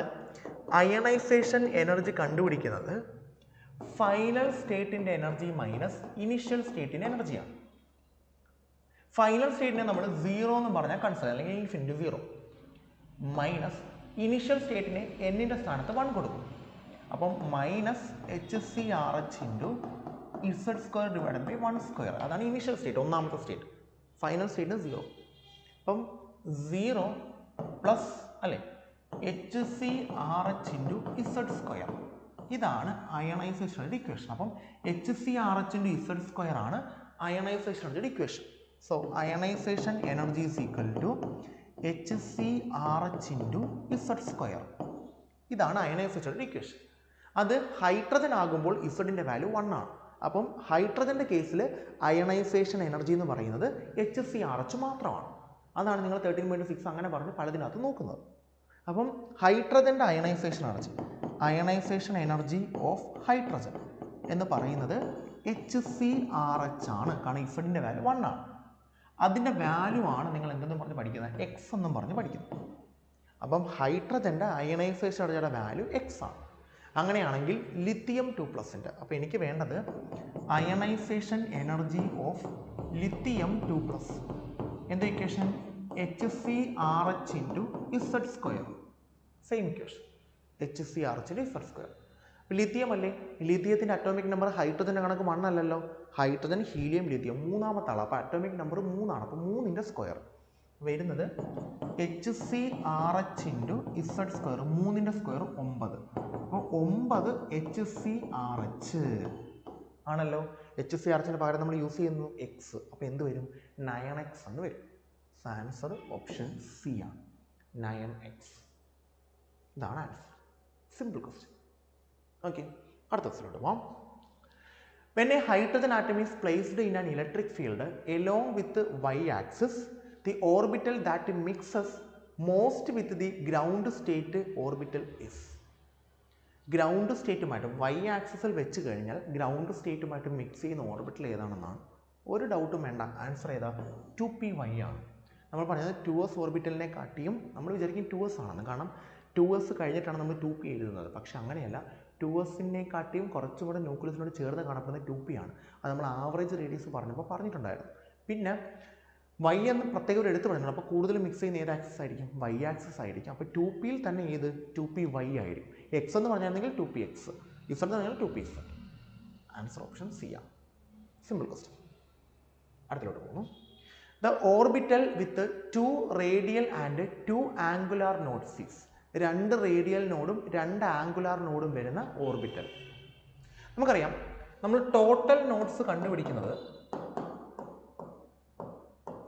അയണൈസേഷൻ എനർജി കണ്ടുപിടിക്കുന്നത് ഫൈനൽ സ്റ്റേറ്റിൻ്റെ എനർജി മൈനസ് ഇനിഷ്യൽ സ്റ്റേറ്റിൻ്റെ എനർജിയാണ്. ഫൈനൽ സ്റ്റേറ്റിനെ നമ്മൾ 0 എന്ന് പറഞ്ഞാൽ കൺസിഡർ, അല്ലെങ്കിൽ ∞0, മൈനസ് ഇനിഷ്യൽ സ്റ്റേറ്റിനെ n-ൻ്റെ സ്ഥാനത്ത് 1 കൊടുക്കും. അപ്പം -HCRH into Z² divided by 1². അതാണ് ഇനിഷ്യൽ സ്റ്റേറ്റ്, ഒന്നാമത്തെ സ്റ്റേറ്റ്. Final state 0. അപ്പം 0 പ്ലസ് അല്ലേ HCRH ഇൻറ്റു Z². ഇതാണ് അയണൈസേഷൻ്റെ ഇക്വേഷൻ. അപ്പം HCRH ഇൻറ്റു Z² ആണ് അയണൈസേഷൻ എനർജിയുടെ equation. So ionisation energy is equal to HCRH into Z². ഇതാണ് അയണൈസേഷൻ്റെ ഇക്വേഷൻ. അത് ഹൈഡ്രജൻ ആകുമ്പോൾ ഇസഡിൻ്റെ വാല്യൂ 1 ആണ്. അപ്പം ഹൈഡ്രജൻ്റെ കേസിൽ അയണൈസേഷൻ എനർജി എന്ന് പറയുന്നത് HCRH മാത്രമാണ്. അതാണ് നിങ്ങൾ 13.6 അങ്ങനെ പറഞ്ഞ് പലതിനകത്ത് നോക്കുന്നത്. അപ്പം ഹൈഡ്രജൻ്റെ അയണൈസേഷൻ എനർജി ഓഫ് ഹൈഡ്രജൻ എന്ന് പറയുന്നത് HCRH ആണ്. കാരണം ഇസഡിൻ്റെ വാല്യൂ 1 ആണ്. അതിൻ്റെ വാല്യൂ ആണ് നിങ്ങൾ എന്തെന്നും പറഞ്ഞ് പഠിക്കുന്നത്, എക്സ് എന്നും പറഞ്ഞ് പഠിക്കുന്നത്. അപ്പം ഹൈഡ്രജൻ്റെ അയണൈസേഷൻ എനർജിയുടെ വാല്യൂ എക്സ് ആണ്. അങ്ങനെയാണെങ്കിൽ ലിത്തിയം 2+ൻ്റെ അപ്പോൾ എനിക്ക് വേണ്ടത് അയണൈസേഷൻ എനർജി ഓഫ് ലിത്തിയം 2+. എന്താ equation? HCRH into Z². Same equation, HCRH into Z². Lithium അല്ലേ, ലിത്തിയത്തിൻ്റെ അറ്റോമിക് നമ്പർ ഹൈഡ്രജൻ്റെ കണക്ക് 1 അല്ലല്ലോ. ഹൈഡ്രജൻ, ഹീലിയം, ലിത്തിയം മൂന്നാമത്തെ ആളാണ്. അപ്പോൾ അറ്റോമിക് നമ്പർ 3 ആണ്. അപ്പോൾ 3ൻ്റെ സ്ക്വയർ വരുന്നത് HCRH ഇൻറ്റു Z². 3ൻ്റെ സ്ക്വയർ 9. അപ്പോൾ 9 HCRH ആണല്ലോ. HCRHന് പകരം നമ്മൾ യൂസ് ചെയ്യുന്നു എക്സ്. അപ്പോൾ എന്ത് വരും? 9x എന്ന് വരും. ആൻസർ ഓപ്ഷൻ സി ആണ്, 9x. ഇതാണ് ആൻസർ. Simple question. ഓക്കെ, അടുത്ത ക്വസ്റ്റ്യനിലോട്ട് പോവാം. When a hydrogen atom is placed in an electric field along with the y-axis, the orbital that mixes most with the ground state orbital is. Ground സ്റ്റേറ്റുമായിട്ടും Y ആക്സിസിൽ വെച്ച് കഴിഞ്ഞാൽ ground സ്റ്റേറ്റുമായിട്ട് mix ചെയ്യുന്ന orbital ഏതാണെന്നാണ്. ഒരു ഡൗട്ടും വേണ്ട, ആൻസർ ഏതാ? 2py ആണ്. നമ്മൾ പറഞ്ഞത് 2s ഓർബിറ്റലിനെ കാട്ടിയും നമ്മൾ വിചാരിക്കും 2s ആണെന്ന്. കാരണം 2s കഴിഞ്ഞിട്ടാണ് നമ്മൾ 2p എഴുതുന്നത്. പക്ഷെ അങ്ങനെയല്ല, 2sനെ കാട്ടിയും കുറച്ചുകൂടെ ന്യൂക്ലിയസിനോട് ചേർന്ന് കാണപ്പെടുന്ന 2p ആണ്. അത് നമ്മൾ ആവറേജ് റേഡിയസ് പറഞ്ഞപ്പോൾ പറഞ്ഞിട്ടുണ്ടായിരുന്നു. പിന്നെ വൈ എന്ന് പ്രത്യേകം ഒരു എടുത്ത് പറയുന്നുണ്ട്. അപ്പോൾ കൂടുതൽ മിക്സ് ചെയ്യുന്ന ഏത് ആക്സിസ് ആയിരിക്കും? വൈ ആക്സിസ് ആയിരിക്കും. അപ്പോൾ 2pയിൽ തന്നെ ഏത്? 2py ആയിരിക്കും. എക്സ് എന്ന് പറഞ്ഞായിരുന്നെങ്കിൽ 2px, ഇസ് എന്ന് പറഞ്ഞാൽ 2pz. ആൻസർ ഓപ്ഷൻ സി ആണ്. Simple question. അടുത്തിലോട്ട് പോകുന്നു. The orbital with 2 radial and 2 angular nodes is. 2 radial നോഡും 2 ആംഗുലാർ നോഡും വരുന്ന ഓർബിറ്റൽ. നമുക്കറിയാം, നമ്മൾ ടോട്ടൽ നോഡ്സ് കണ്ടുപിടിക്കുന്നത്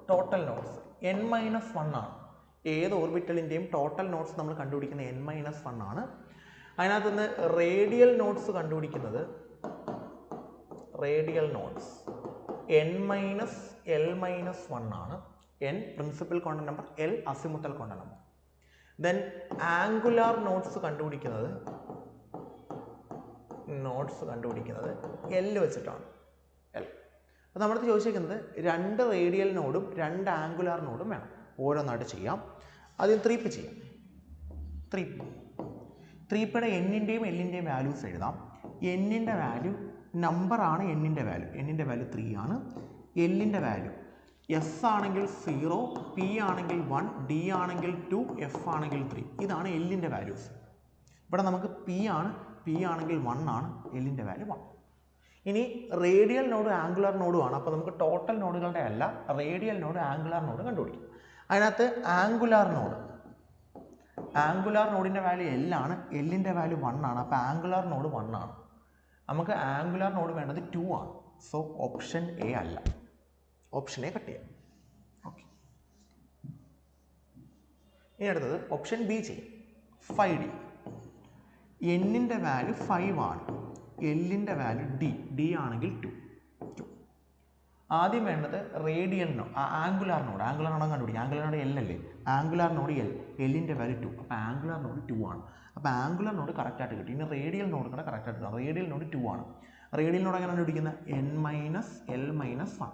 ടോട്ടൽ നോഡ്സ് n-1 ആണ്. ഏത് ഓർബിറ്റലിൻ്റെയും ടോട്ടൽ നോഡ്സ് നമ്മൾ കണ്ടുപിടിക്കുന്നത് n-1 ആണ്. അതിനകത്ത് നിന്ന് റേഡിയൽ നോഡ്സ് കണ്ടുപിടിക്കുന്നത് റേഡിയൽ നോഡ്സ് n-l-1 ആണ്. n principal quantum number, l azimuthal quantum number. Then angular nodes കണ്ടുപിടിക്കുന്നത് l വെച്ചിട്ടാണ്, l. അപ്പോൾ നമ്മുടെ ചോദിച്ചിരിക്കുന്നത് 2 റേഡിയൽ നോഡും 2 ആംഗുലാർ നോഡും വേണം. ഓരോന്നായിട്ട് ചെയ്യാം. ആദ്യം 3p ചെയ്യാം. 3pയുടെ n-ൻ്റെയും l-ൻ്റെയും വാല്യൂസ് എഴുതാം. n-ൻ്റെ വാല്യൂ നമ്പറാണ്, n-ൻ്റെ വാല്യൂ 3 ആണ്. l-ൻ്റെ വാല്യൂ s ആണെങ്കിൽ 0, p ആണെങ്കിൽ 1, d ആണെങ്കിൽ 2, f ആണെങ്കിൽ 3. ഇതാണ് l-ൻ്റെ വാല്യൂസ്. ഇവിടെ നമുക്ക് p ആണെങ്കിൽ 1 ആണ്, l-ൻ്റെ വാല്യൂ 1. ഇനി റേഡിയൽ നോഡ് ആംഗുലാർ നോഡും ആണ്. അപ്പോൾ നമുക്ക് ടോട്ടൽ നോഡുകളുടെ അല്ല, റേഡിയൽ നോഡ് ആംഗുലാർ നോഡ് കണ്ടുപിടിക്കും. അതിനകത്ത് ആംഗുലാർ നോഡിൻ്റെ വാല്യൂ l ആണ്, l-ൻ്റെ വാല്യൂ 1 ആണ്. അപ്പോൾ ആംഗുലാർ നോഡ് 1 ആണ്. നമുക്ക് ആംഗുലാർ നോഡ് വേണ്ടത് 2 ആണ്. സോ ഓപ്ഷൻ എ അല്ല, ഓപ്ഷൻ എ കട്ട് ചെയ്യാം. ഓക്കെ, ഇനി അടുത്തത് ഓപ്ഷൻ ബി ചെയ്യും. 5d. n-ൻ്റെ വാല്യൂ 5 ആണ്, l-ൻ്റെ വാല്യൂ d ആണെങ്കിൽ 2. ആദ്യം വേണ്ടത് റേഡിയൽ നോഡ്, ആംഗുലാർ നോഡ് കണ്ടുപിടിക്കുക. ആംഗുലാർ നോഡ് l അല്ലേ, ആംഗുലാർ നോഡ് l-ൻ്റെ വാല്യൂ 2. അപ്പോൾ ആംഗുലാർ നോഡ് 2 ആണ്. അപ്പോൾ ആംഗുലാർ നോഡ് കറക്റ്റായിട്ട് കിട്ടി. ഇനി റേഡിയൽ നോഡ് കൂടെ കറക്റ്റായിട്ട് കിട്ടണം. റേഡിയൽ നോഡ് 2 ആണ്. റേഡിയൽ നോഡ് എങ്ങനെ കണ്ടുപിടിക്കുന്നത്? n-l-1.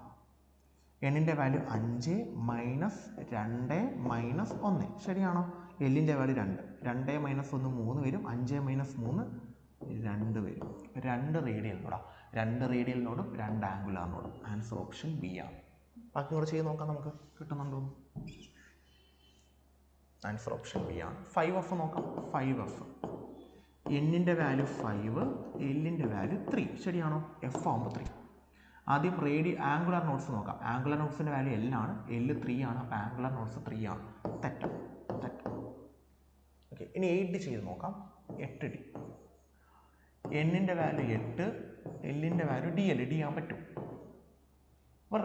n-ൻ്റെ വാല്യൂ 5 മൈനസ് 2 മൈനസ് 1. ശരിയാണോ? l-ൻ്റെ വാല്യൂ 2, 2 മൈനസ് 1 3 വരും, 5 മൈനസ് 3 2 വരും. 2 റേഡിയൽ നോഡാണ്. 2 റേഡിയൽ നോഡും 2 ആംഗുലാർ നോഡും. ആൻസർ ഓപ്ഷൻ ബി ആണ്. ബാക്കി കൂടെ ചെയ്ത് നോക്കാം, നമുക്ക് കിട്ടുന്നുണ്ടോ? ആൻസർ ഓപ്ഷൻ ബി ആണ്. 5f നോക്കാം. 5f n-ൻ്റെ value 5, l-ൻ്റെ value 3. ശരിയാണോ? f ആകുമ്പോൾ 3. ആദ്യം ആംഗുലാർ നോട്ട്സ് നോക്കാം. ആംഗുലാർ നോട്ട്സിൻ്റെ വാല്യൂ l ആണ്, l 3 ആണ്. അപ്പോൾ ആംഗുലാർ നോട്ട്സ് 3 ആണ്. തെറ്റ്. ഓക്കെ, ഇനി 8d ചെയ്ത് നോക്കാം. 8d n-ൻ്റെ വാല്യൂ 8, l-ൻ്റെ വാല്യൂ d ആകാൻ പറ്റും. അപ്പോൾ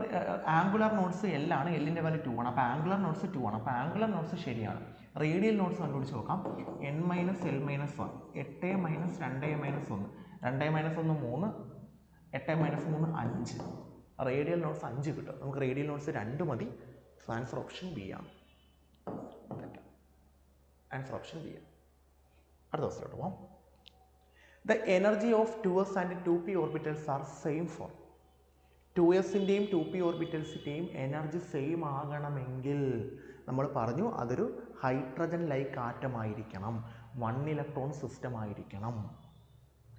ആംഗുലർ നോട്ട്സ് L ആണ്, Lൻ്റെ വാല്യൂ 2 ആണ്. അപ്പോൾ ആംഗുലർ നോട്ട്സ് 2 ആണ്. അപ്പോൾ ആംഗുലർ നോട്ട്സ് ശരിയാണ്. റേഡിയൽ നോട്ട്സ് കണ്ടുപിടിച്ച് നോക്കാം. n - L - 1 8 - 2 - 2 - 1 2 - 1 3 8 - 3 5. റേഡിയൽ നോട്ട്സ് 5 കിട്ടും. നമുക്ക് റേഡിയൽ നോട്ട്സ് 2 മതി. സോ ആൻസർ ഓപ്ഷൻ ബി ആണ്. ആൻസർ ഓപ്ഷൻ ബി ആണ്. അടുത്ത ദിവസത്തോട്ട് പോകാം. The energy of 2s and 2p orbitals are same for 2sൻ്റെയും 2p ഓർബിറ്റൽസിൻ്റെയും എനർജി സെയിം ആകണമെങ്കിൽ നമ്മൾ പറഞ്ഞു അതൊരു ഹൈഡ്രജൻ ലൈക്ക് ആറ്റം ആയിരിക്കണം, 1 ഇലക്ട്രോൺ സിസ്റ്റം ആയിരിക്കണം.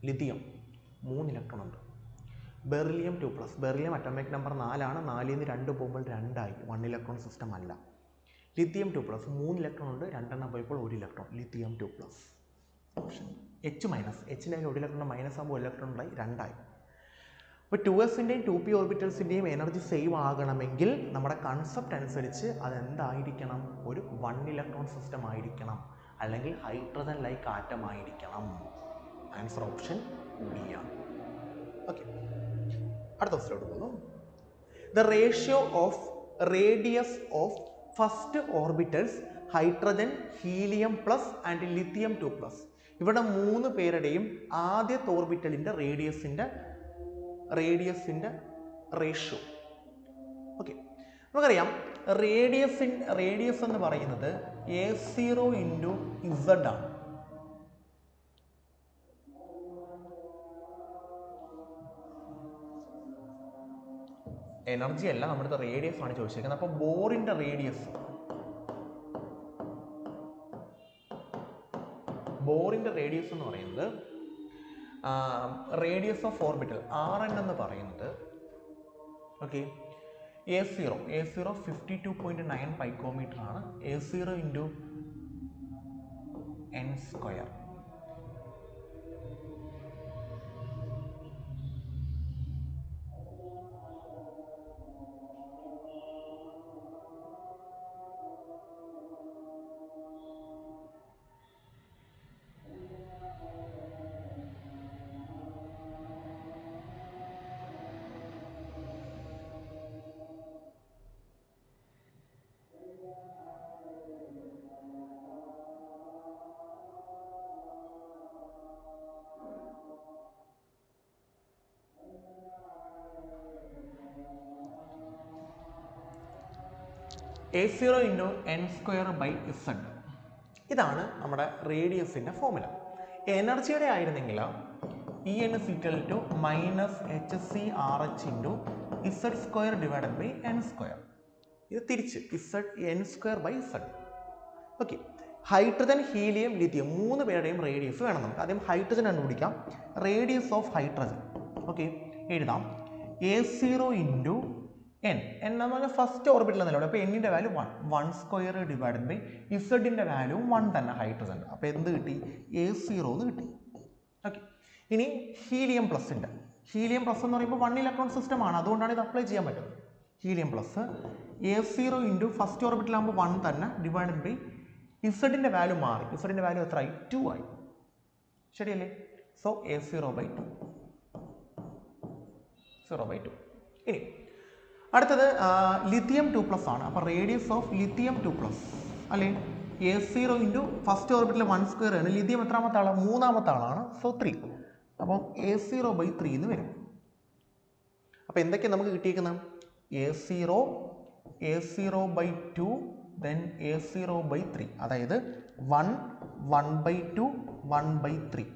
ലിഥിയം 3 ഇലക്ട്രോൺ ഉണ്ട്. ബെറിലിയം 2+, ബെറിലിയം അറ്റോമിക് നമ്പർ 4 ആണ്. 4ൽ നിന്ന് 2 പോകുമ്പോൾ 2 ആയി, 1 ഇലക്ട്രോൺ സിസ്റ്റം അല്ല. ലിഥിയം 2+, 3 ഇലക്ട്രോൺ ഉണ്ട്, 2 എണ്ണം പോയപ്പോൾ 1 electron, lithium 2+. Option H-, Hൻ്റെ 1 electron minus ആകുമ്പോൾ 1 ഇലക്ട്രോൺ ഉണ്ടായി, 2 ആയി. അപ്പോൾ 2sൻ്റെയും 2p ഓർബിറ്റൽസിൻ്റെയും എനർജി സെയിം ആകണമെങ്കിൽ നമ്മുടെ കൺസെപ്റ്റ് അനുസരിച്ച് അതെന്തായിരിക്കണം? ഒരു 1 ഇലക്ട്രോൺ സിസ്റ്റം ആയിരിക്കണം, അല്ലെങ്കിൽ ഹൈഡ്രജൻ ലൈക്ക് ആറ്റം ആയിരിക്കണം. ആൻസർ ഓപ്ഷൻ ബി ആണ്. ഓക്കെ, അടുത്ത ക്വസ്റ്റ്യനിലോട്ട് പോകുന്നു. The ratio of radius of first orbitals hydrogen, helium plus and lithium 2+. ഇവിടെ 3 പേരുടെയും ആദ്യത്തെ ഓർബിറ്റലിൻ്റെ റേഡിയസിൻ്റെ റേഷ്യോ. ഓക്കെ, നമുക്കറിയാം റേഡിയസ് എന്ന് പറയുന്നത് A0 × Z ആണ്. എനർജി അല്ല, നമ്മുടെ റേഡിയസ് ആണ് ചോദിച്ചിരിക്കുന്നത്. അപ്പോൾ ബോറിൻ്റെ റേഡിയസ് എന്ന് പറയുന്നത് റേഡിയസ് ഓഫ് ഓർബിറ്റൽ Rn എന്ന് പറയുന്നത് ഓക്കെ A0 52.9 പൈക്കോമീറ്റർ ആണ്. A0 × n². A0 × n²/z. ഇതാണ് നമ്മുടെ റേഡിയസിൻ്റെ ഫോർമുല. എനർജിയുടെ ആയിരുന്നെങ്കിൽ En = -hcRh × z²/n². ഇത് തിരിച്ച് n²/z. Okay, hydrogen, helium, lithium 3 പേരുടെയും റേഡിയസ് വേണം നമുക്ക്. ആദ്യം ഹൈഡ്രജൻ കണ്ടുപിടിക്കാം. റേഡിയസ് ഓഫ് ഹൈഡ്രജൻ ഓക്കെ എഴുതാം A0 × n എന്ന് പറഞ്ഞാൽ ഫസ്റ്റ് ഓർബിറ്റിൽ നിലവിൽ. അപ്പോൾ എന്നിൻ്റെ വാല്യൂ 1² ഇസഡിൻ്റെ വാല്യൂ 1 തന്നെ ഹൈഡ്രജൻ. അപ്പോൾ എന്ത് കിട്ടി? A0 എന്ന് കിട്ടി. ഓക്കെ, ഇനി ഹീലിയം പ്ലസ് എന്ന് പറയുമ്പോൾ 1 ഇലക്ട്രോൺ സിസ്റ്റം ആണ്, അതുകൊണ്ടാണ് ഇത് അപ്ലൈ ചെയ്യാൻ പറ്റുന്നത്. ഹീലിയം പ്ലസ് A0 × ഫസ്റ്റ് ഓർബിറ്റിലാകുമ്പോൾ 1 തന്നെ / ഇസഡിൻ്റെ വാല്യൂ മാറി. ഇസഡിൻ്റെ വാല്യൂ എത്ര ആയി? 2 ആയി. ശരിയല്ലേ? So A0/2. 0/2. ഇനി അടുത്തത് ലിഥിയം 2+ ആണ്. അപ്പോൾ റേഡിയസ് ഓഫ് ലിഥിയം 2+ അല്ലേ? A0 × ഫസ്റ്റ് ഓർബിറ്റിൽ 1² ആണ്. ലിഥിയം എത്രാമത്തെ ആളാണ്? 3ാമത്തെ ആളാണ്. സോ 3. അപ്പം A0/3 എന്ന് വരും. അപ്പോൾ എന്തൊക്കെയാണ് നമുക്ക് കിട്ടിയിരിക്കുന്നത്? A0/2 then A0/3, അതായത് 1 1/2 1/3.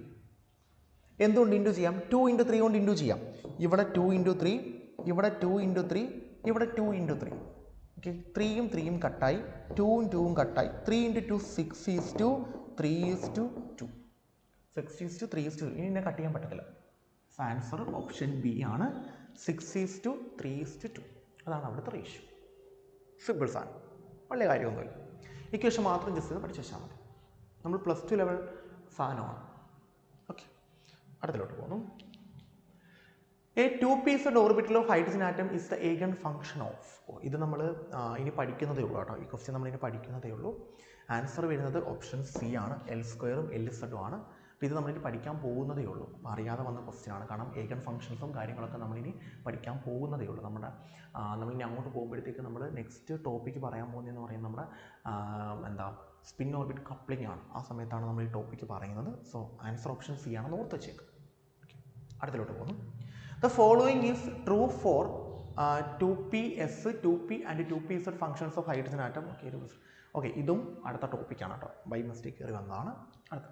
എന്തുകൊണ്ട് ഇൻറ്റു ചെയ്യാം? 2 × 3 കൊണ്ട് ഇൻറ്റു ചെയ്യാം. ഇവിടെ 2 × 3, ഇവിടെ 2 × 3, ഇവിടെ 2 × 3. ഓക്കെ, 3യും 3യും കട്ടായി, 2വും 2വും കട്ടായി. 3 × 2 6:3:2. 6:3:2. ഇനി എന്നെ കട്ട് ചെയ്യാൻ പറ്റത്തില്ല. ആൻസർ ഓപ്ഷൻ ബി ആണ്, 6:3:2. അതാണ് അവിടുത്തെ റേഷ്യോ. സിമ്പിൾ സാധനം, വലിയ കാര്യമൊന്നുമില്ല. ഇക്വേഷൻ മാത്രം ജസ്റ്റ് പഠിച്ചു വെച്ചാൽ മതി. നമ്മൾ +2 ലെവൽ സാധനമാണ്. ഓക്കെ, അടുത്തിലോട്ട് പോകുന്നു. A 2p-z orbital of hydrogen atom is the eigenfunction of. ഇത് നമ്മൾ ഇനി പഠിക്കുന്നതേ ഉള്ളൂ കേട്ടോ. ഈ ക്വസ്റ്റ്യൻ നമ്മൾ ഇനി പഠിക്കുന്നതേ ഉള്ളൂ. ആൻസർ വരുന്നത് ഓപ്ഷൻ സി ആണ്. L² Lz ആണ്. ഇത് നമ്മളിനി പഠിക്കാൻ പോകുന്നതേ ഉള്ളൂ. അപ്പോൾ അറിയാതെ വന്ന ക്വസ്റ്റ്യനാണ്. കാരണം ഏഗൻ ഫംഗ്ഷൻസും കാര്യങ്ങളൊക്കെ നമ്മളിനി പഠിക്കാൻ പോകുന്നതേ ഉള്ളൂ. നമ്മളിനി അങ്ങോട്ട് പോകുമ്പോഴത്തേക്ക് നമ്മൾ നെക്സ്റ്റ് ടോപ്പിക്ക് പറയാൻ പോകുന്നതെന്ന് പറയുന്നത് നമ്മുടെ സ്പിൻ ഓർബിറ്റ് കപ്ലിംഗ് ആണ്. ആ സമയത്താണ് നമ്മൾ ഈ ടോപ്പിക്ക് പറയുന്നത്. സോ ആൻസർ ഓപ്ഷൻ സി ആണെന്ന് ഓർത്ത് വെച്ചേക്കും. ഓക്കെ, അടുത്തിലോട്ട് പോകുന്നു. The following is true for 2p's 2p and 2pz functions of hydrogen atom. Okay, ഇതും അടുത്ത ടോപ്പിക്കാണ് കേട്ടോ, ബൈ മിസ്റ്റേക്ക് കയറി വന്നതാണ്. അടുത്ത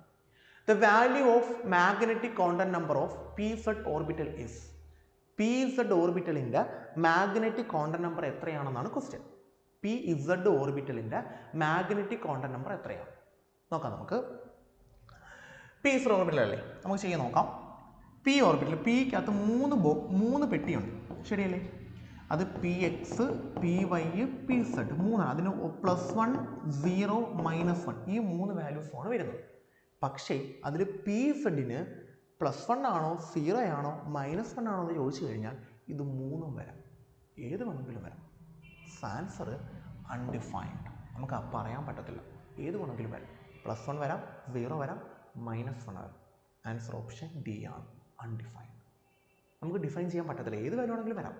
the value of magnetic quantum number of pz orbital is. pz ഓർബിറ്റലിൻ്റെ മാഗ്നറ്റിക് ക്വാണ്ടം നമ്പർ എത്രയാണെന്നാണ് ക്വസ്റ്റ്യൻ. pz ഓർബിറ്റലിൻ്റെ മാഗ്നറ്റിക് ക്വാണ്ടം നമ്പർ എത്രയാണ് നോക്കാം നമുക്ക്. pz ഓർബിറ്റലല്ലേ, നമുക്ക് ചെയ്യാൻ നോക്കാം. p ഓർബിറ്റൽ, പിക്കകത്ത് മൂന്ന് പെട്ടിയുണ്ട്, ശരിയല്ലേ? അത് px py pz മൂന്നാണ്. അതിന് +1 0 -1 ഈ 3 വാല്യൂസാണ് വരുന്നത്. പക്ഷേ അതിൽ പി സെഡിന് +1 ആണോ 0 ആണോ -1 ആണോ എന്ന് ചോദിച്ചു കഴിഞ്ഞാൽ ഇത് മൂന്നും വരാം, ഏത് വേണമെങ്കിലും വരാം. ആൻസർ അൺഡിഫൈൻഡ്, നമുക്ക് പറയാൻ പറ്റത്തില്ല, ഏത് വേണമെങ്കിലും വരാം. +1 വരാം, 0 വരാം, -1 വരാം. ആൻസർ ഓപ്ഷൻ ഡി ആണ്, അൺഡിഫൈൻഡ്. നമുക്ക് ഡിഫൈൻ ചെയ്യാൻ പറ്റത്തില്ല, ഏത് വാല്യൂ ആണെങ്കിലും വരാം,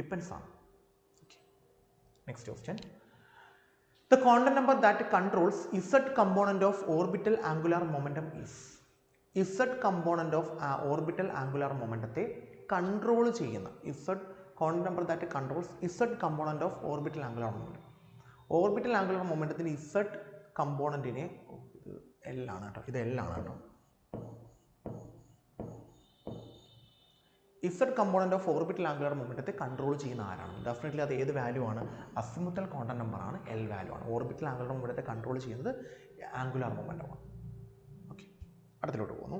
ഡിപ്പെൻസ് ആണ്. Okay, next question. The quantum number that controls z component of orbital angular momentum is. z component of orbital angular momentum control ചെയ്യുന്ന quantum number that controls z component of orbital angular momentum. Orbital angular momentum z component നെ L ആണ് കേട്ടോ, ഇത് L ആണ് കേട്ടോ. z component of orbital angular മൊമെന്റത്തെ control ചെയ്യുന്ന ആരാണ്? ഡെഫിനറ്റ്ലി അത് ഏത് വാല്യൂ ആണ്? അസിമുത്തൽ ക്വാണ്ടം നമ്പർ ആണ്, L വാല്യൂ ആണ്. ഓർബിറ്റൽ ആംഗുലർ മൊമെന്റത്തെ കൺട്രോൾ ചെയ്യുന്നത് ആംഗുലർ മൊമെന്റമാണ്. ഓക്കെ, അടുത്തിലോട്ട് പോകുന്നു.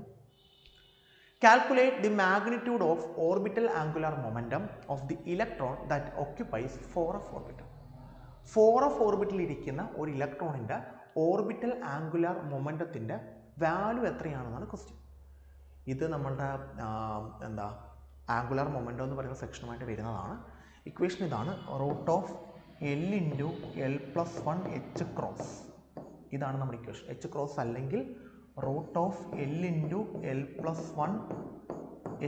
Calculate the magnitude of orbital angular momentum of the electron that occupies 4f orbital. 4f ഓർബിറ്റിൽ ഇരിക്കുന്ന ഒരു ഇലക്ട്രോണിൻ്റെ ഓർബിറ്റൽ ആംഗുലർ മൊമെന്റത്തിൻ്റെ വാല്യൂ എത്രയാണെന്നാണ് ക്വസ്റ്റ്യൻ. ഇത് നമ്മളുടെ ആംഗുലർ മൊമെൻറ്റം എന്ന് പറയുന്ന സെക്ഷനുമായിട്ട് വരുന്നതാണ്. ഇക്വേഷൻ ഇതാണ്, √L × L+1 h×. ഇതാണ് നമ്മുടെ ഇക്വേഷൻ. h× അല്ലെങ്കിൽ √L × L+1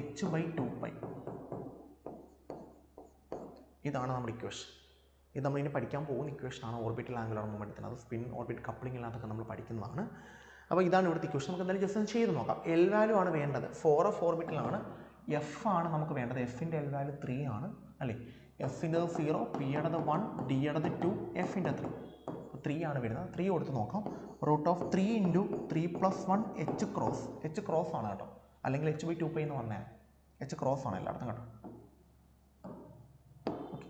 h/2π. ഇതാണ് നമ്മുടെ ഇക്വേഷൻ. ഇത് നമ്മളിനി പഠിക്കാൻ പോകുന്ന ഇക്വേഷനാണ് ഓർബിറ്റൽ ആംഗുലർ മൊമെൻറ്റത്തിന്. അത് സ്പിൻ ഓർബിറ്റ് കപ്ലിങ്ങിനകത്തൊക്കെ നമ്മൾ പഠിക്കുന്നതാണ്. അപ്പോൾ ഇതാണ് ഇവിടുത്തെ ഇക്വേഷൻ. നമുക്ക് എന്തായാലും ജസ്റ്റ് ഒന്ന് ചെയ്ത് നോക്കാം. L വാല്യൂ ആണ് വേണ്ടത്, 4f ഓർബിറ്റലാണ്. എഫ് ആണ് നമുക്ക് വേണ്ടത്, എഫിൻ്റെ L വാല്യൂ 3 ആണ് അല്ലേ. എഫിൻ്റെ 0, പിയുടേത് 1, ഡിയുടേത് 2, എഫിൻ്റെ 3. 3 ആണ് വരുന്നത്. 3 കൊടുത്ത് നോക്കാം. √3 × 3+1 h×. ആണ് കേട്ടോ, അല്ലെങ്കിൽ h/2π എന്ന് വന്നേ. h× ആണ് എല്ലായിടത്തും കേട്ടോ. ഓക്കെ,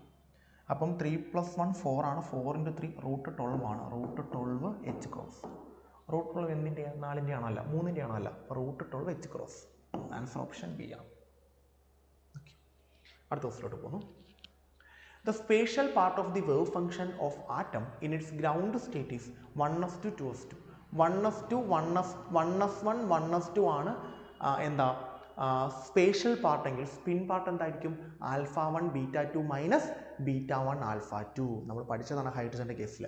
അപ്പം 3+1 4 ആണ്, 4 × 3 √12 ആണ്. √12 h×. √12 എന്തിൻ്റെ? 4ൻ്റെ ആണോ? അല്ല, 3ൻ്റെ ആണോ? അല്ല, √12 h×. ആൻസർ ഓപ്ഷൻ ബി ആണ്. ഓക്കെ, അടുത്ത ക്വസ്റ്റിലോട്ട് പോകുന്നു. The spatial part of the wave function of atom in its ground state is 1s2 2s2. 1s2 1s1 1s2 ആണ് സ്പേഷ്യൽ പാർട്ടെങ്കിൽ സ്പിൻ പാർട്ട് എന്തായിരിക്കും? α1 β2 β1 α2. നമ്മൾ പഠിച്ചതാണ് ഹൈഡ്രജൻ്റെ കേസിൽ.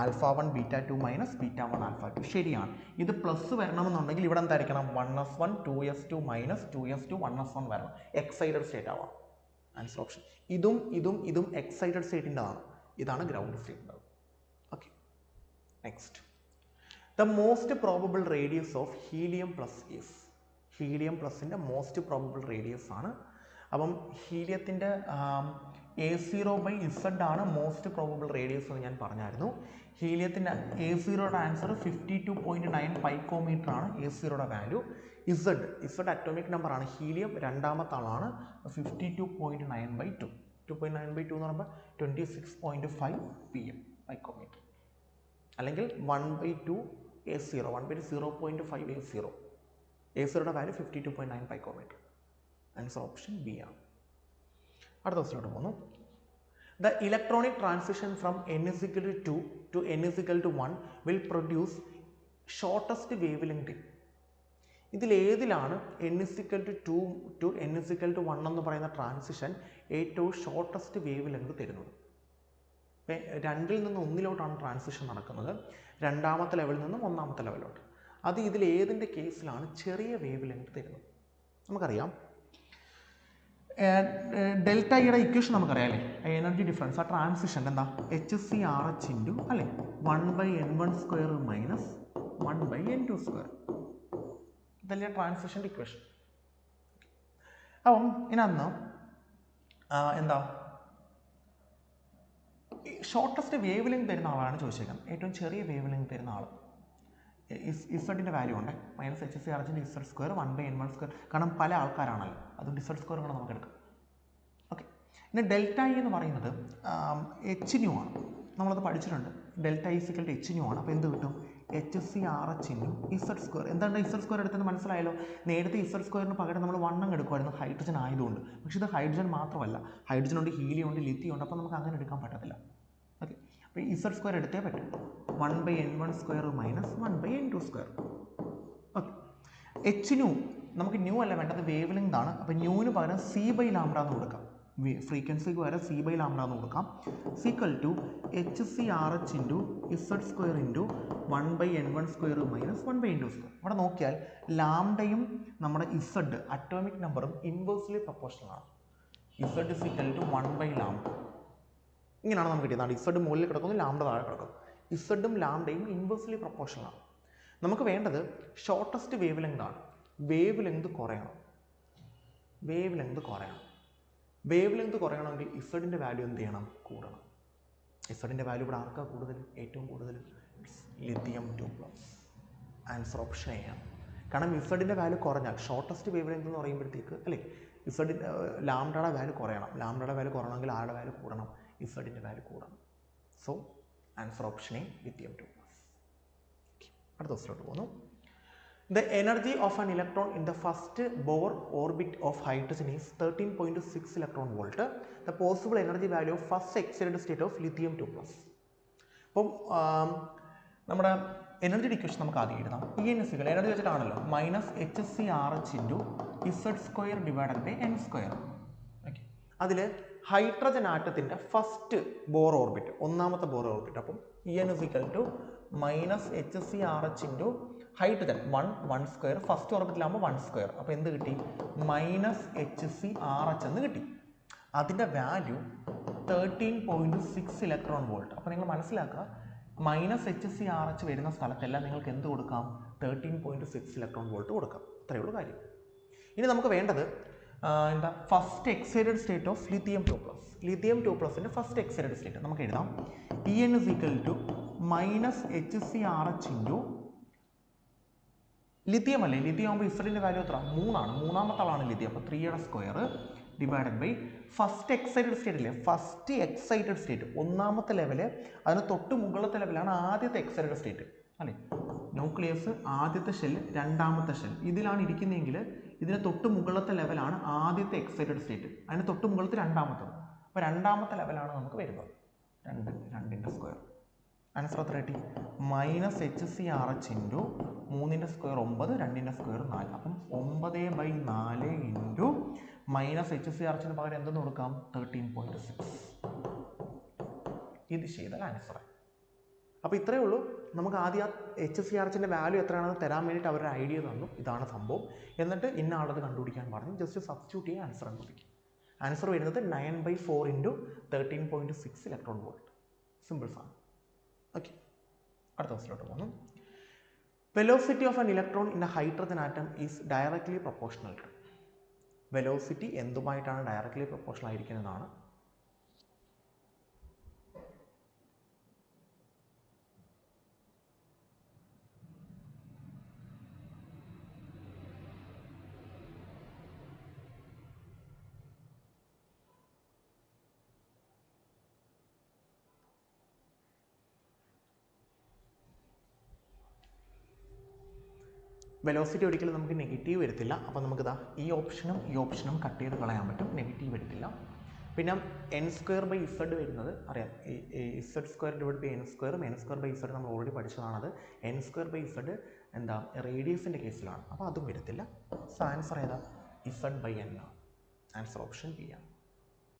α1 β2 β1 α2. ശരിയാണ്. ഇത് പ്ലസ് വരണമെന്നുണ്ടെങ്കിൽ ഇവിടെ എന്തായിരിക്കണം? 1s1 2s2 2s2 1s1 വരണം. എക്സൈറ്റഡ് സ്റ്റേറ്റ് ആവാം. Answer option. ഇതും എക്സൈറ്റഡ് സ്റ്റേറ്റിൻ്റെതാണ്. ഇതാണ് ഗ്രൗണ്ട് സ്റ്റേറ്റിൻ്റെ. Okay, next. The most probable radius of helium plus is. Helium പ്ലസിൻ്റെ മോസ്റ്റ് പ്രോബബിൾ റേഡിയസ് ആണ്. അപ്പം ഹീലിയത്തിൻ്റെ A0/Z ആണ് മോസ്റ്റ് പ്രോബബിൾ റേഡിയസ് എന്ന് ഞാൻ പറഞ്ഞായിരുന്നു. ഹീലിയത്തിൻ്റെ A0യുടെ ആൻസർ 52.9 പൈക്കോമീറ്റർ ആണ്. A0യുടെ വാല്യൂ. Z അറ്റോമിക് നമ്പർ ആണ്. ഹീലിയം രണ്ടാമത്തെ ആളാണ്. 52.9/2. 2.9/2 എന്ന് പറയുമ്പോൾ 26.5 PM പൈക്കോമീറ്റർ, അല്ലെങ്കിൽ 1/2 A0, 1/0.5 A0. A0യുടെ value 52.9 picometer. Answer option B ആണ്. അടുത്ത ക്വസ്റ്റിലോട്ട് പോകുന്നു. The electronic transition from n=2 to n=1 will produce shortest wavelength. ഇതിലേതിലാണ് n=2 to n=1 എന്ന് പറയുന്ന ട്രാൻസിഷൻ ഏറ്റവും ഷോർട്ടസ്റ്റ് വേവ് ലെങ്ത് തരുന്നത്? രണ്ടിൽ നിന്ന് ഒന്നിലോട്ടാണ് ട്രാൻസിഷൻ നടക്കുന്നത്. രണ്ടാമത്തെ ലെവലിൽ നിന്നും ഒന്നാമത്തെ ലെവലിലോട്ട്. അത് ഇതിൽ ഏതിൻ്റെ കേസിലാണ് ചെറിയ വേവ് ലെങ്ത് തരുന്നത്? നമുക്കറിയാം ഡെൽറ്റ ഇയുടെ ഇക്വേഷൻ നമുക്കറിയാം അല്ലേ, എനർജി ഡിഫറൻസ് ആ ട്രാൻസിഷൻ എന്താ HCRH ഇൻറ്റു അല്ലേ 1/n1² മൈനസ് 1/n2². ഇതല്ലേ ട്രാൻസിഷൻ്റെ ഇക്വേഷൻ. അപ്പം ഇതിനന്ന് എന്താ ഷോർട്ടസ്റ്റ് വേവ് ലെങ്ത് തരുന്ന ആളാണ് ചോദിച്ചേക്കുന്നത്. ഏറ്റവും ചെറിയ വേവ് ലെങ്ത് തരുന്ന ആൾ ഇസഡിൻ്റെ വാല്യൂ ഉണ്ട് -HCRHൻ്റെ Z² 1/n1². കാരണം പല ആൾക്കാരാണല്ലോ, അതുകൊണ്ട് Z² കൂടെ നമുക്ക് എടുക്കാം. ഓക്കെ, പിന്നെ ഡെൽറ്റ ഇ എന്ന് പറയുന്നത് Hν ആണ്. നമ്മളത് പഠിച്ചിട്ടുണ്ട്. ഡെൽറ്റ ഇ = Hν ആണ്. അപ്പോൾ എന്ത് കിട്ടും? HCRH into Z². എന്താണ് Z² എടുത്തത് മനസ്സിലായല്ലോ. നേരത്തെ Z² പകരം നമ്മൾ 1 എടുക്കുമായിരുന്നു ഹൈഡ്രജൻ ആയതുകൊണ്ട്. പക്ഷേ ഇത് ഹൈഡ്രജൻ മാത്രമല്ല, ഹൈഡ്രജൻ ഉണ്ട്, ഹീലിയം ഉണ്ട്, ലിഥിയം ഉണ്ട്. അപ്പോൾ നമുക്ക് അങ്ങനെ എടുക്കാൻ പറ്റത്തില്ല. ഓക്കെ, അപ്പോൾ Z² എടുത്തേ പറ്റും. 1/n1² minus 1/n2². Okay, Hν നമുക്ക് ന്യൂ അല്ല വേണ്ടത്, വേവ് ലെങ്ത് ആണ്. അപ്പോൾ ന്യൂവിന് പകരം C/λ എന്ന് കൊടുക്കാം. ഫ്രീക്വൻസിക്ക് പകരം C/λ എന്ന് കൊടുക്കാം. = HCRH into Z² into 1/n1² minus 1/n2². ഇവിടെ നോക്കിയാൽ ലാംഡയും നമ്മുടെ Z അറ്റോമിക് നമ്പറും ഇൻവേഴ്സ്ലി പ്രൊപ്പോർഷണൽ ആണ്. Z = 1/λ. ഇങ്ങനെയാണ് നമുക്ക് കിട്ടിയത്. Z മുകളിൽ കിടക്കുന്നു, ലാംഡ താഴെ കിടക്കുന്നു. ഇസഡും ലാംഡയും ഇൻവേഴ്സ്ലി പ്രൊപ്പോർഷണൽ ആണ്. നമുക്ക് വേണ്ടത് ഷോർട്ടസ്റ്റ് വേവ് ലെങ്ത് ആണ്. വേവ് ലെങ്ത് കുറയണം. വേവ് ലെങ്ത് കുറയണമെങ്കിൽ ഇസഡിൻ്റെ വാല്യൂ എന്ത് ചെയ്യണം? കൂടണം. ഇസഡിൻ്റെ വാല്യൂ ഇവിടെ ആർക്കാ കൂടുതൽ? ഏറ്റവും കൂടുതൽ ലിഥിയം 2+. ആൻസർ ഓപ്ഷൻ എ ആണ്. കാരണം ഇസഡിൻ്റെ വാല്യൂ കുറഞ്ഞാൽ ഷോർട്ടസ്റ്റ് വേവ് ലെങ്ത് എന്ന് പറയുമ്പോഴത്തേക്ക് അല്ലേ ഇസഡിൻ്റെ ലാംഡയുടെ വാല്യൂ കുറയണം. ലാംഡയുടെ വാല്യൂ കുറയണമെങ്കിൽ ആരുടെ വാല്യൂ കൂടണം? ഇസഡിൻ്റെ വാല്യൂ കൂടണം. So answer option A lithium 2+. അടുത്ത ക്വസ്റ്റ്യനിലോട്ട് പോകുന്നു. The energy of an electron in the first Bohr orbit of hydrogen is 13.6 electron volt. The possible energy value of first excited state of lithium 2+. അപ്പം നമ്മുടെ energy equation നമുക്ക് ആദ്യം എഴുതാം. EN energy വെച്ചിട്ടാണല്ലോ -HCRH into Z² divided by n². Okay, അതിൽ hydrogen ആറ്റത്തിൻ്റെ first Bohr orbit, ഒന്നാമത്തെ Bohr orbit. അപ്പം EN -HCRH into hydrogen 1² first ഓർബിറ്റിലാകുമ്പോൾ 1². അപ്പോൾ എന്ത് കിട്ടി? -HCRH എന്ന് കിട്ടി. അതിൻ്റെ വാല്യൂ 13.6 ഇലക്ട്രോൺ വോൾട്ട്. അപ്പോൾ നിങ്ങൾ മനസ്സിലാക്കുക, -HCRH വരുന്ന സ്ഥലത്തെല്ലാം നിങ്ങൾക്ക് എന്ത് കൊടുക്കാം? 13.6 ഇലക്ട്രോൺ വോൾട്ട് കൊടുക്കാം. ഇത്രയേ ഉള്ളൂ കാര്യം. ഇനി നമുക്ക് വേണ്ടത് എന്താ? First excited state of lithium 2+. Lithium 2+ൻ്റെ ഫസ്റ്റ് എക്സൈറ്റഡ് സ്റ്റേറ്റ് നമുക്ക് എഴുതാം. EN -HCRH ഇൻറ്റു ലിഥിയം അല്ലേ, ലിഥിയം ആകുമ്പോൾ ഇസഡിൻ്റെ വാല്യൂ എത്ര? 3 ആണ്. മൂന്നാമത്തെ ആളാണ് ലിഥിയം. അപ്പോൾ 3² divided by first excited state അല്ലേ, ഫസ്റ്റ് എക്സൈറ്റഡ് സ്റ്റേറ്റ് ഒന്നാമത്തെ ലെവല്, അതിന് തൊട്ട് മുകളിലത്തെ ലെവലാണ് ആദ്യത്തെ എക്സൈറ്റഡ് സ്റ്റേറ്റ് അല്ലേ. ന്യൂക്ലിയസ് ആദ്യത്തെ ഷെൽ, രണ്ടാമത്തെ ഷെൽ ഇതിലാണ് ഇരിക്കുന്നതെങ്കിൽ ഇതിന് തൊട്ട് മുകളിലത്തെ ലെവലാണ് ആദ്യത്തെ എക്സൈറ്റഡ് സ്റ്റേറ്റ്, അതിന് തൊട്ട് മുകളിലത്തെ രണ്ടാമത്തത്. അപ്പോൾ രണ്ടാമത്തെ ലെവലാണ് നമുക്ക് വരുന്നത് 2×2. ആൻസർ എത്ര കിട്ടി? -HCRH into 3² 9, 2² 4. അപ്പം 9/4 ഇൻറ്റു -HCRHന് പകരം എന്തെന്ന് കൊടുക്കാം? 13.6. ഇത് ചെയ്താൽ ആൻസറായി. അപ്പോൾ ഇത്രയേ ഉള്ളൂ. നമുക്ക് ആദ്യം HCRHൻ്റെ വാല്യൂ എത്രയാണെന്ന് തരാൻ വേണ്ടിയിട്ട് അവരൊരു ഐഡിയ തന്നു, ഇതാണ് സംഭവം. എന്നിട്ട് ഇന്ന ആളത് കണ്ടുപിടിക്കാൻ പറഞ്ഞു. ജസ്റ്റ് സബ്സ്റ്റിറ്റ്യൂട്ട് ചെയ്യുക, ആൻസർ കണ്ടുപിടിക്കും. ആൻസർ വരുന്നത് 9/4 ഇൻറ്റു 13.6 ഇലക്ട്രോൺ വോൾട്ട്. സിമ്പിൾ സാധനം. ഓക്കെ, അടുത്ത ക്വസ്റ്റ്യനിലോട്ട് പോകുന്നു. Velocity of an electron in a hydrogen atom is directly proportional to. Velocity എന്തുമായിട്ടാണ് ഡയറക്ട്ലി പ്രൊപ്പോർഷണൽ ആയിരിക്കുന്നതാണ്? വെലോസിറ്റി ഒരിക്കലും നമുക്ക് നെഗറ്റീവ് വരത്തില്ല. അപ്പോൾ നമുക്കിതാ ഈ ഓപ്ഷനും കട്ട് ചെയ്ത് കളയാൻ പറ്റും, നെഗറ്റീവ് വരത്തില്ല. പിന്നെ n²/z വരുന്നത് അറിയാം, Z² divide by n², n²/z നമ്മൾ ഓൾറെഡി പഠിച്ചതാണത്. n²/z എന്താ റേഡിയസിൻ്റെ കേസിലാണ്, അപ്പോൾ അതും വരത്തില്ല. സോ ആൻസർ ഏതാ? Z/n ആണ്. ആൻസർ ഓപ്ഷൻ ബി ആണ്.